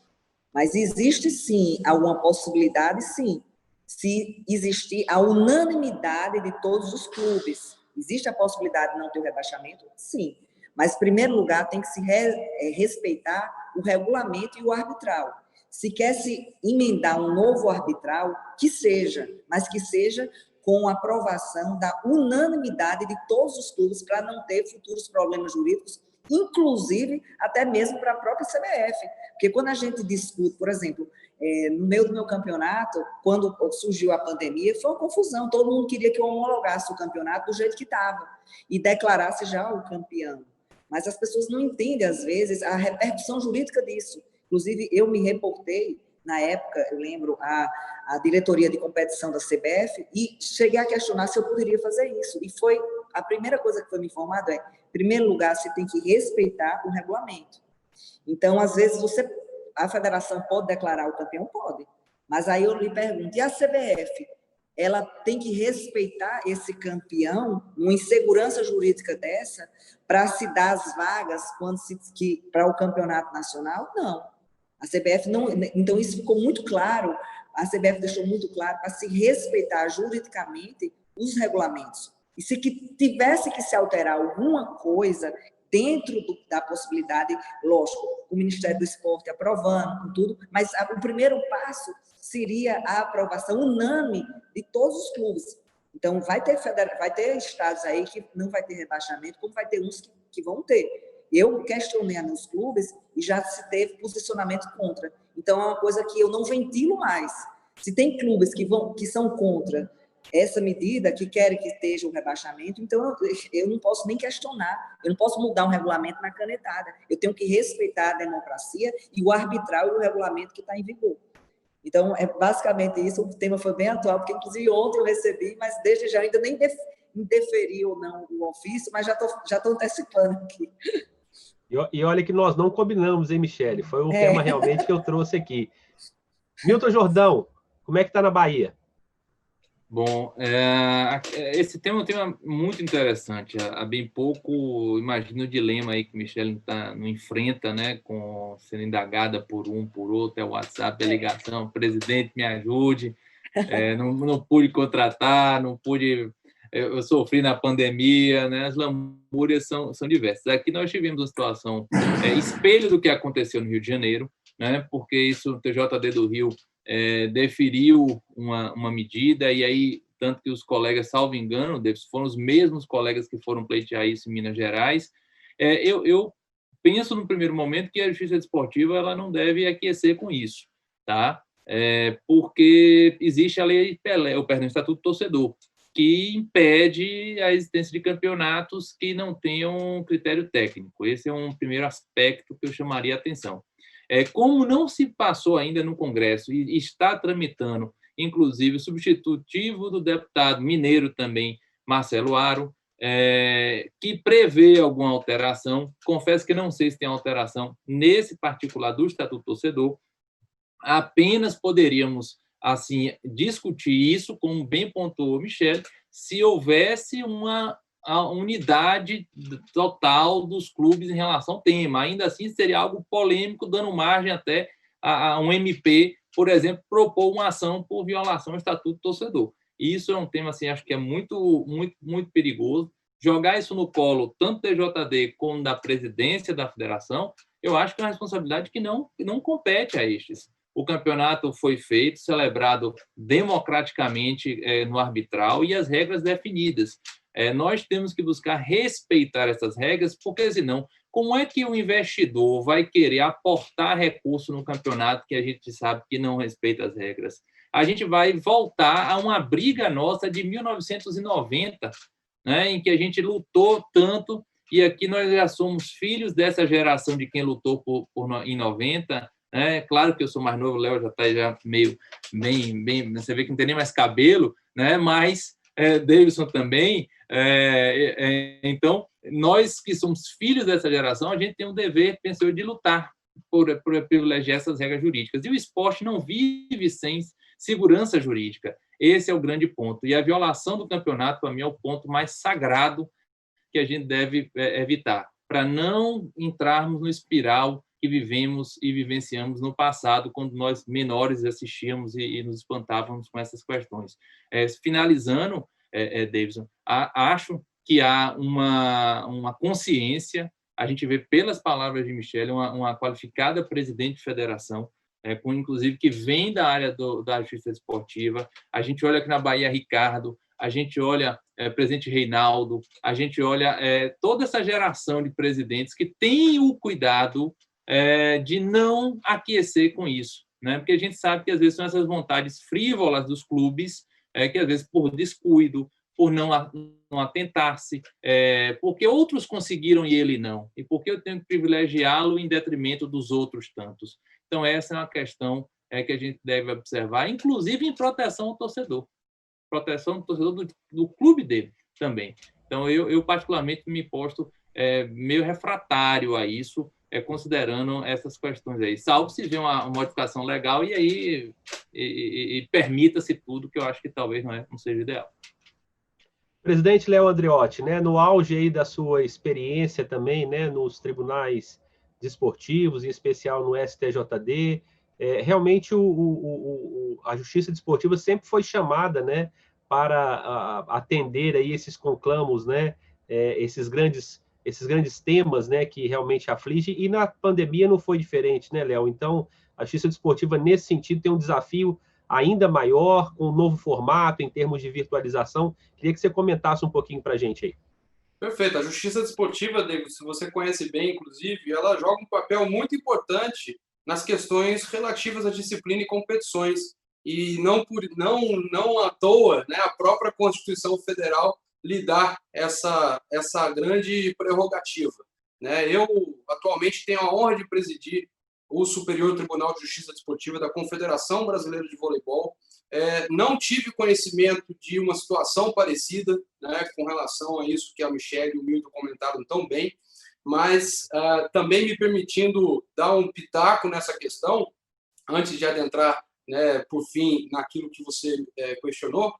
Mas existe, sim, alguma possibilidade, sim, se existir a unanimidade de todos os clubes. Existe a possibilidade de não ter o rebaixamento? Sim. Mas, em primeiro lugar, tem que se respeitar o regulamento e o arbitral. Se quer se emendar um novo arbitral, que seja, mas que seja com a aprovação da unanimidade de todos os clubes para não ter futuros problemas jurídicos, inclusive até mesmo para a própria CBF. Porque quando a gente discute, por exemplo, no meio do meu campeonato, quando surgiu a pandemia, foi uma confusão, todo mundo queria que eu homologasse o campeonato do jeito que estava e declarasse já o campeão. Mas as pessoas não entendem, às vezes, a repercussão jurídica disso. Inclusive, eu me reportei, na época, eu lembro, a diretoria de competição da CBF e cheguei a questionar se eu poderia fazer isso. E foi a primeira coisa que foi me informado em primeiro lugar, você tem que respeitar o regulamento. Então, às vezes, a federação pode declarar o campeão? Pode. Mas aí eu lhe pergunto, e a CBF? Ela tem que respeitar esse campeão, uma insegurança jurídica dessa, para se dar as vagas para o campeonato nacional? Não. A CBF não. Então, isso ficou muito claro, a CBF deixou muito claro para se respeitar juridicamente os regulamentos. E se tivesse que se alterar alguma coisa dentro da possibilidade, lógico, o Ministério do Esporte aprovando, com tudo, mas o primeiro passo seria a aprovação unânime de todos os clubes. Então, vai ter estados aí que não vai ter rebaixamento, como vai ter uns que vão ter. Eu questionei nos clubes e já se teve posicionamento contra. Então, é uma coisa que eu não ventilo mais. Se tem clubes que são contra essa medida, que querem que esteja o rebaixamento, então eu não posso nem questionar, eu não posso mudar um regulamento na canetada. Eu tenho que respeitar a democracia e o arbitral e o regulamento que está em vigor. Então, é basicamente isso. O tema foi bem atual, porque inclusive ontem eu recebi, mas desde já ainda nem indeferi ou não o ofício, mas já estou antecipando aqui. E olha que nós não combinamos, hein, Michele? Foi um tema realmente que eu trouxe aqui. Milton Jordão, como é que está na Bahia? Bom, esse tema é um tema muito interessante. Há bem pouco, imagino o dilema aí que Michele não enfrenta, né, sendo indagada por um, por outro, é o WhatsApp, é ligação, presidente, me ajude, não pude contratar, não pude... Eu sofri na pandemia, né? As lamúrias são diversas. Aqui nós tivemos uma situação espelho do que aconteceu no Rio de Janeiro, né? Porque isso, o TJD do Rio deferiu uma medida, e aí, tanto que os colegas, salvo engano, foram os mesmos colegas que foram pleitear isso em Minas Gerais. Eu penso, no primeiro momento, que a Justiça Desportiva ela não deve aquecer com isso, tá? Porque existe a Lei Pelé, o Estatuto do Torcedor, que impede a existência de campeonatos que não tenham critério técnico. Esse é um primeiro aspecto que eu chamaria a atenção. Como não se passou ainda no Congresso e está tramitando, inclusive, o substitutivo do deputado mineiro também, Marcelo Aro, que prevê alguma alteração, confesso que não sei se tem alteração nesse particular do Estatuto do Torcedor, apenas poderíamos assim discutir isso, como bem pontuou Michele, se houvesse a unidade total dos clubes em relação ao tema. Ainda assim, seria algo polêmico, dando margem até a um MP, por exemplo, propor uma ação por violação ao Estatuto do Torcedor. E isso é um tema, assim, acho que é muito, muito, muito perigoso. Jogar isso no colo, tanto da TJD como da presidência da federação, eu acho que é uma responsabilidade que não compete a estes. O campeonato foi feito, celebrado democraticamente no arbitral e as regras definidas. Nós temos que buscar respeitar essas regras, porque senão, como é que o investidor vai querer aportar recurso no campeonato que a gente sabe que não respeita as regras? A gente vai voltar a uma briga nossa de 1990, né, em que a gente lutou tanto, e aqui nós já somos filhos dessa geração de quem lutou em 90. Claro que eu sou mais novo, o Léo já está meio bem, você vê que não tem nem mais cabelo, né? Mas Davidson também. Então, nós que somos filhos dessa geração, a gente tem um dever, penso eu, de lutar por privilegiar essas regras jurídicas. E o esporte não vive sem segurança jurídica. Esse é o grande ponto. E a violação do campeonato, para mim, é o ponto mais sagrado que a gente deve evitar, para não entrarmos no espiral que vivemos e vivenciamos no passado, quando nós menores assistíamos e nos espantávamos com essas questões. Finalizando, Davidson, acho que há uma consciência, a gente vê pelas palavras de Michele, uma qualificada presidente de federação, inclusive que vem da área da justiça esportiva. A gente olha aqui na Bahia, Ricardo, a gente olha presidente Reinaldo, a gente olha toda essa geração de presidentes que tem o cuidado de não aquecer com isso, né? Porque a gente sabe que, às vezes, são essas vontades frívolas dos clubes, que, às vezes, por descuido, por não atentar-se, porque outros conseguiram e ele não, e porque eu tenho que privilegiá-lo em detrimento dos outros tantos. Então, essa é uma questão que a gente deve observar, inclusive em proteção ao torcedor do clube dele também. Então, eu particularmente me posto meio refratário a isso, considerando essas questões aí. Salvo se vier uma modificação legal e aí permita-se tudo, que eu acho que talvez não seja ideal. Presidente Léo Andreotti, né, no auge aí da sua experiência também, né, nos tribunais desportivos, em especial no STJD, realmente a justiça desportiva sempre foi chamada, né, para atender aí esses conclamos, né, esses grandes temas, né, que realmente afligem, e na pandemia não foi diferente, né, Léo? Então, a justiça desportiva, nesse sentido, tem um desafio ainda maior, com um novo formato em termos de virtualização. Queria que você comentasse um pouquinho para a gente aí. Perfeito. A justiça desportiva, David, se você conhece bem, inclusive, ela joga um papel muito importante nas questões relativas à disciplina e competições. E não à toa, né, a própria Constituição Federal lhe dá essa grande prerrogativa, né? Eu, atualmente, tenho a honra de presidir o Superior Tribunal de Justiça Desportiva da Confederação Brasileira de Voleibol. Não tive conhecimento de uma situação parecida, né, com relação a isso que a Michele e o Milton comentaram tão bem, mas também me permitindo dar um pitaco nessa questão, antes de adentrar, né, por fim, naquilo que você questionou.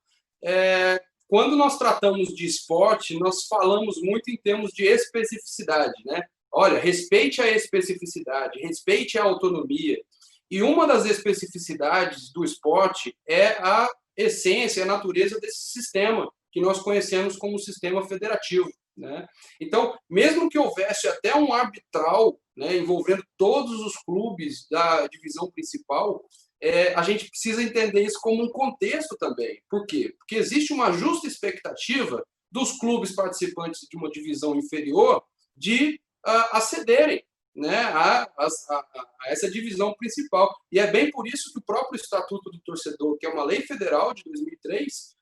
Quando nós tratamos de esporte, nós falamos muito em termos de especificidade, né? Olha, respeite a especificidade, respeite a autonomia. E uma das especificidades do esporte é a essência, a natureza desse sistema que nós conhecemos como sistema federativo, né? Então, mesmo que houvesse até um arbitral, né, envolvendo todos os clubes da divisão principal, a gente precisa entender isso como um contexto também. Por quê? Porque existe uma justa expectativa dos clubes participantes de uma divisão inferior de acederem, né, a essa divisão principal. E é bem por isso que o próprio Estatuto do Torcedor, que é uma lei federal de 2003,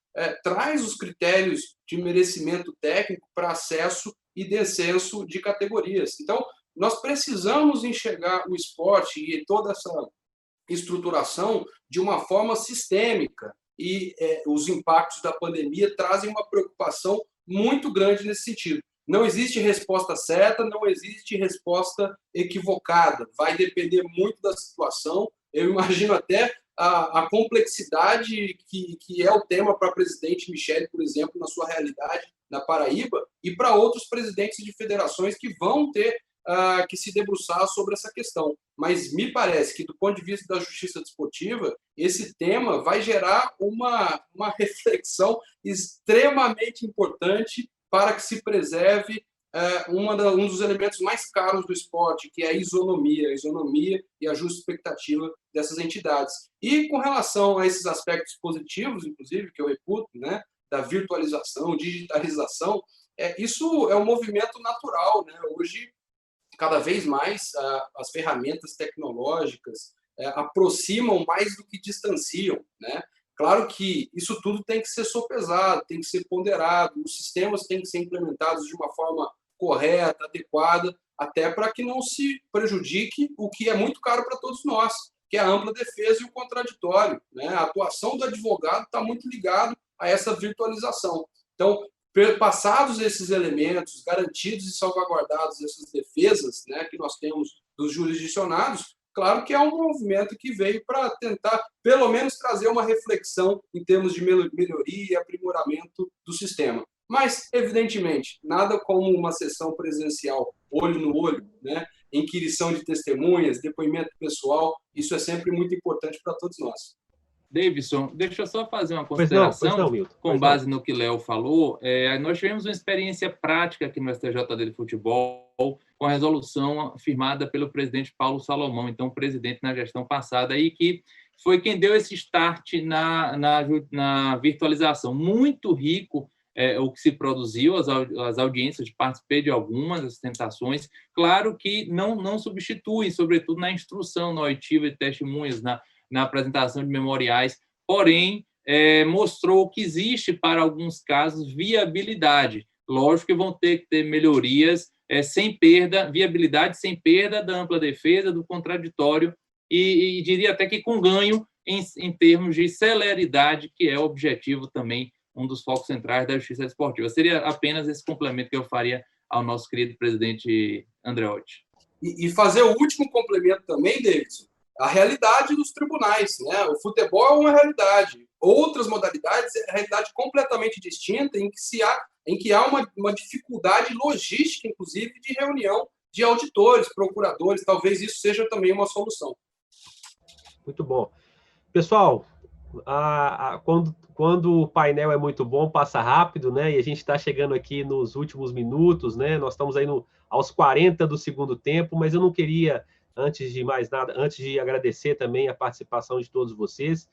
traz os critérios de merecimento técnico para acesso e descenso de categorias. Então, nós precisamos enxergar o esporte e toda essa estruturação de uma forma sistêmica, e os impactos da pandemia trazem uma preocupação muito grande nesse sentido. Não existe resposta certa, não existe resposta equivocada, vai depender muito da situação. Eu imagino até a complexidade que é o tema para a presidente Michele, por exemplo, na sua realidade na Paraíba, e para outros presidentes de federações que vão ter que se debruçar sobre essa questão. Mas me parece que, do ponto de vista da justiça desportiva, esse tema vai gerar uma reflexão extremamente importante para que se preserve um dos elementos mais caros do esporte, que é a isonomia e a justa expectativa dessas entidades. E com relação a esses aspectos positivos, inclusive, que eu reputo, né, da virtualização, digitalização, isso é um movimento natural, né? Hoje, cada vez mais, as ferramentas tecnológicas aproximam mais do que distanciam, né? Claro que isso tudo tem que ser sopesado, tem que ser ponderado, os sistemas têm que ser implementados de uma forma correta, adequada, até para que não se prejudique o que é muito caro para todos nós, que é a ampla defesa e o contraditório, né? A atuação do advogado está muito ligado a essa virtualização. Então, passados esses elementos, garantidos e salvaguardados essas defesas, né, que nós temos dos jurisdicionados, claro que é um movimento que veio para tentar, pelo menos, trazer uma reflexão em termos de melhoria e aprimoramento do sistema. Mas, evidentemente, nada como uma sessão presencial, olho no olho, né? Inquirição de testemunhas, depoimento pessoal, isso é sempre muito importante para todos nós. Davidson, deixa eu só fazer uma Pois consideração não, Milton. com base no que Léo falou. Nós tivemos uma experiência prática aqui no STJD de Futebol com a resolução firmada pelo presidente Paulo Salomão, então presidente na gestão passada, e que foi quem deu esse start na virtualização. Muito rico o que se produziu, as audiências, participei de algumas das tentações. Claro que não substituem, sobretudo na instrução, na oitiva de testemunhas, na apresentação de memoriais, porém, mostrou que existe, para alguns casos, viabilidade. Lógico que vão ter que ter melhorias sem perda, viabilidade sem perda da ampla defesa, do contraditório, e diria até que com ganho em termos de celeridade, que é o objetivo também, um dos focos centrais da justiça desportiva. Seria apenas esse complemento que eu faria ao nosso querido presidente Andreotti. E fazer o último complemento também, Davidson, a realidade dos tribunais, né? O futebol é uma realidade. Outras modalidades é realidade completamente distinta, em que há uma dificuldade logística, inclusive, de reunião de auditores, procuradores. Talvez isso seja também uma solução. Muito bom. Pessoal, quando o painel é muito bom, passa rápido, né? E a gente está chegando aqui nos últimos minutos, né? Nós estamos aí aos 40 do segundo tempo, mas eu não queria, antes de mais nada, antes de agradecer também a participação de todos vocês,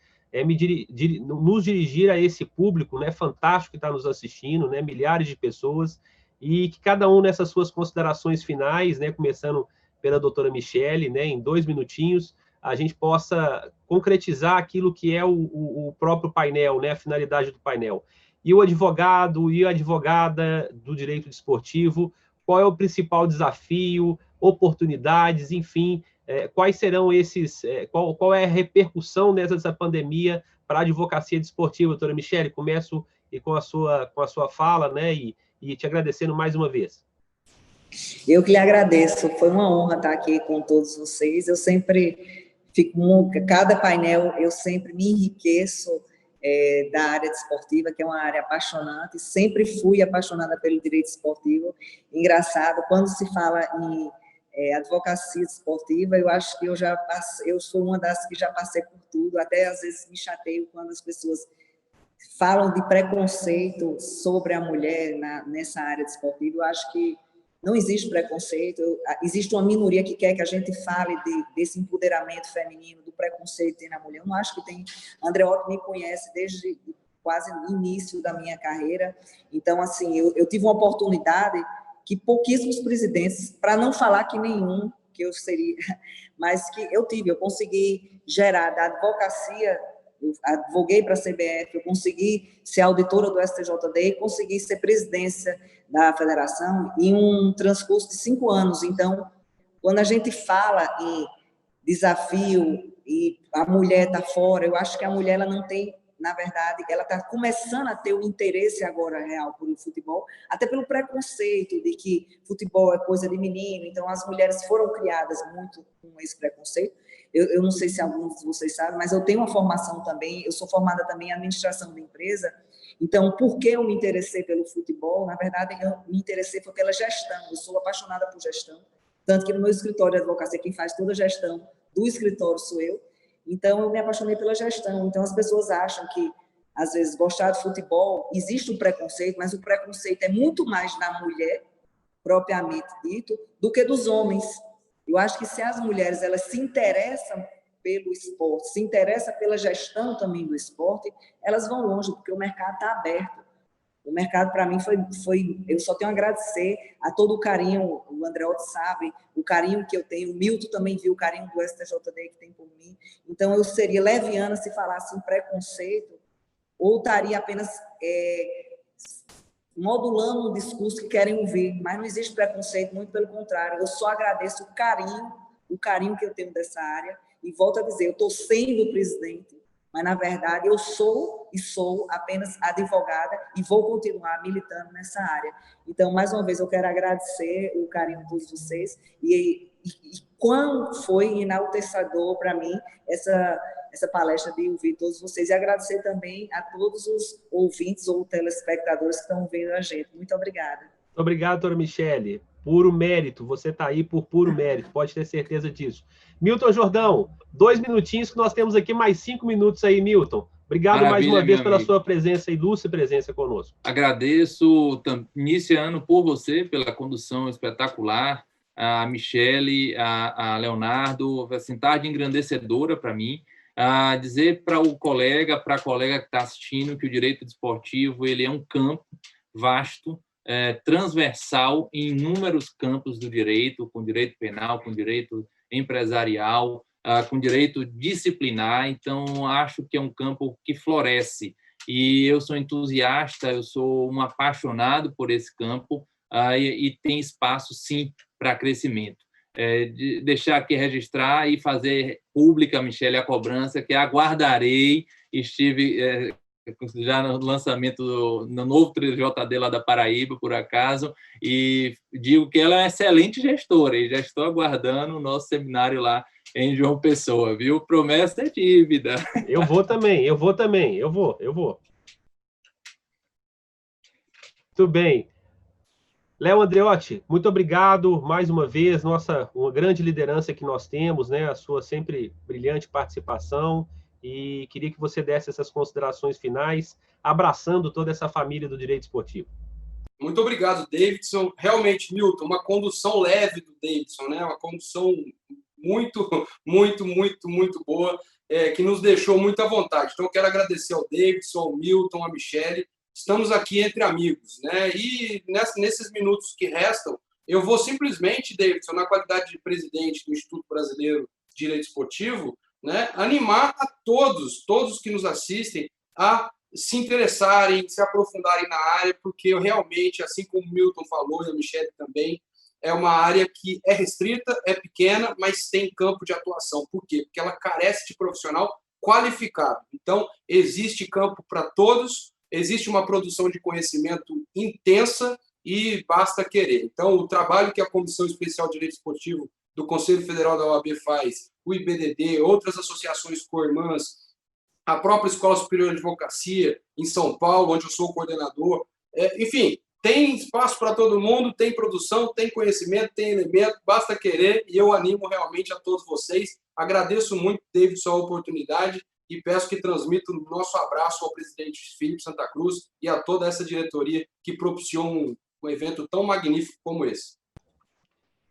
nos dirigir a esse público, né, fantástico que está nos assistindo, né, milhares de pessoas, e que cada um nessas suas considerações finais, né, começando pela doutora Michele, né, em 2 minutinhos, a gente possa concretizar aquilo que é o próprio painel, né, a finalidade do painel. E o advogado e a advogada do direito desportivo, qual é o principal desafio, oportunidades, enfim, quais serão esses, qual é a repercussão dessa pandemia para a advocacia desportiva, doutora Michele? Começo com a sua fala, né, e te agradecendo mais uma vez. Eu que lhe agradeço, foi uma honra estar aqui com todos vocês. Eu sempre cada painel eu sempre me enriqueço da área desportiva, que é uma área apaixonante, sempre fui apaixonada pelo direito esportivo. Engraçado, quando se fala em advocacia desportiva, eu acho que eu sou uma das que já passei por tudo, até às vezes me chateio quando as pessoas falam de preconceito sobre a mulher nessa área desportiva. Eu acho que não existe preconceito, existe uma minoria que quer que a gente fale desse empoderamento feminino, do preconceito que tem na mulher. Eu não acho que tem. Andreotti me conhece desde quase o início da minha carreira, então, assim, eu tive uma oportunidade que pouquíssimos presidentes, para não falar que nenhum, que eu seria, mas que eu consegui gerar da advocacia. Eu advoguei para a CBF, eu consegui ser auditora do STJD e consegui ser presidência da federação em um transcurso de 5 anos. Então, quando a gente fala em desafio e a mulher está fora, eu acho que a mulher ela não tem, na verdade, ela está começando a ter o interesse agora real por futebol, até pelo preconceito de que futebol é coisa de menino, então as mulheres foram criadas muito com esse preconceito. Eu não sei se alguns de vocês sabem, mas eu tenho uma formação também, eu sou formada também em administração de empresa, então, por que eu me interessei pelo futebol? Na verdade, eu me interessei foi pela gestão, eu sou apaixonada por gestão, tanto que no meu escritório de advocacia, quem faz toda a gestão do escritório sou eu, então eu me apaixonei pela gestão. Então, as pessoas acham que, às vezes, gostar de futebol, existe um preconceito, mas o preconceito é muito mais da mulher, propriamente dito, do que dos homens. Eu acho que se as mulheres elas se interessam pelo esporte, se interessam pela gestão também do esporte, elas vão longe, porque o mercado está aberto. O mercado, para mim, foi... Eu só tenho a agradecer a todo o carinho, o Andreotti sabe, o carinho que eu tenho, o Milton também viu o carinho do STJD que tem por mim. Então, eu seria leviana se falasse em preconceito, ou estaria apenas modulando um discurso que querem ouvir, mas não existe preconceito, muito pelo contrário. Eu só agradeço o carinho que eu tenho dessa área, e volto a dizer, eu estou sendo presidente, mas, na verdade, eu sou apenas advogada e vou continuar militando nessa área. Então, mais uma vez, eu quero agradecer o carinho de todos vocês e quão foi enaltecedor para mim essa palestra de ouvir todos vocês, e agradecer também a todos os ouvintes ou telespectadores que estão ouvindo a gente. Muito obrigada. Muito obrigado, doutora Michele. Puro mérito, você está aí por puro mérito, pode ter certeza disso. Milton Jordão, 2 minutinhos, que nós temos aqui mais 5 minutos aí, Milton. Obrigado mais uma vez pela sua presença, ilustre presença conosco. Agradeço, iniciando por você, pela condução espetacular, a Michele, a Leonardo, assim, tarde engrandecedora para mim. Dizer para a colega que está assistindo que o direito desportivo ele é um campo vasto, transversal em inúmeros campos do direito, com direito penal, com direito empresarial, com direito disciplinar. Então, acho que é um campo que floresce. E eu sou entusiasta, eu sou um apaixonado por esse campo, e tem espaço, sim, para crescimento. De deixar aqui registrar e fazer pública, Michele, a cobrança, que aguardarei. Estive já no lançamento no novo TJD lá da Paraíba, por acaso, e digo que ela é uma excelente gestora, e já estou aguardando o nosso seminário lá em João Pessoa, viu? Promessa é dívida. Eu vou também. Muito bem. Léo Andreotti, muito obrigado mais uma vez, uma grande liderança que nós temos, né? A sua sempre brilhante participação, e queria que você desse essas considerações finais, abraçando toda essa família do direito esportivo. Muito obrigado, Davidson. Realmente, Milton, uma condução leve do Davidson, né? Uma condução muito, muito, muito, muito boa, que nos deixou muito à vontade. Então, eu quero agradecer ao Davidson, ao Milton, à Michele. Estamos aqui entre amigos, né? E nesses minutos que restam, eu vou simplesmente, Davidson, na qualidade de presidente do Instituto Brasileiro de Direito Esportivo, né, animar a todos que nos assistem a se interessarem, se aprofundarem na área, porque eu realmente, assim como o Milton falou e a Michele também, é uma área que é restrita, é pequena, mas tem campo de atuação. Por quê? Porque ela carece de profissional qualificado. Então, existe campo para todos, existe uma produção de conhecimento intensa e basta querer. Então, o trabalho que a Comissão Especial de Direito Esportivo do Conselho Federal da OAB faz, o IBDD, outras associações co-irmãs, a própria Escola Superior de Advocacia em São Paulo, onde eu sou o coordenador, enfim, tem espaço para todo mundo, tem produção, tem conhecimento, tem elemento, basta querer, e eu animo realmente a todos vocês. Agradeço muito, Davidson, a oportunidade, e peço que transmita o nosso abraço ao presidente Filipe Santa Cruz e a toda essa diretoria que propiciou um evento tão magnífico como esse.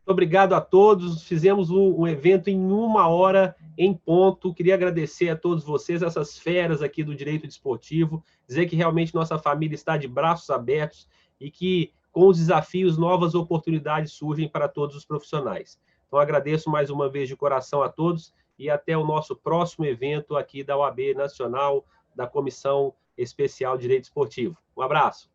Muito obrigado a todos. Fizemos um evento em 1 hora em ponto. Queria agradecer a todos vocês, essas feras aqui do direito desportivo, dizer que realmente nossa família está de braços abertos e que, com os desafios, novas oportunidades surgem para todos os profissionais. Então, agradeço mais uma vez de coração a todos e até o nosso próximo evento aqui da OAB Nacional, da Comissão Especial de Direito Esportivo. Um abraço.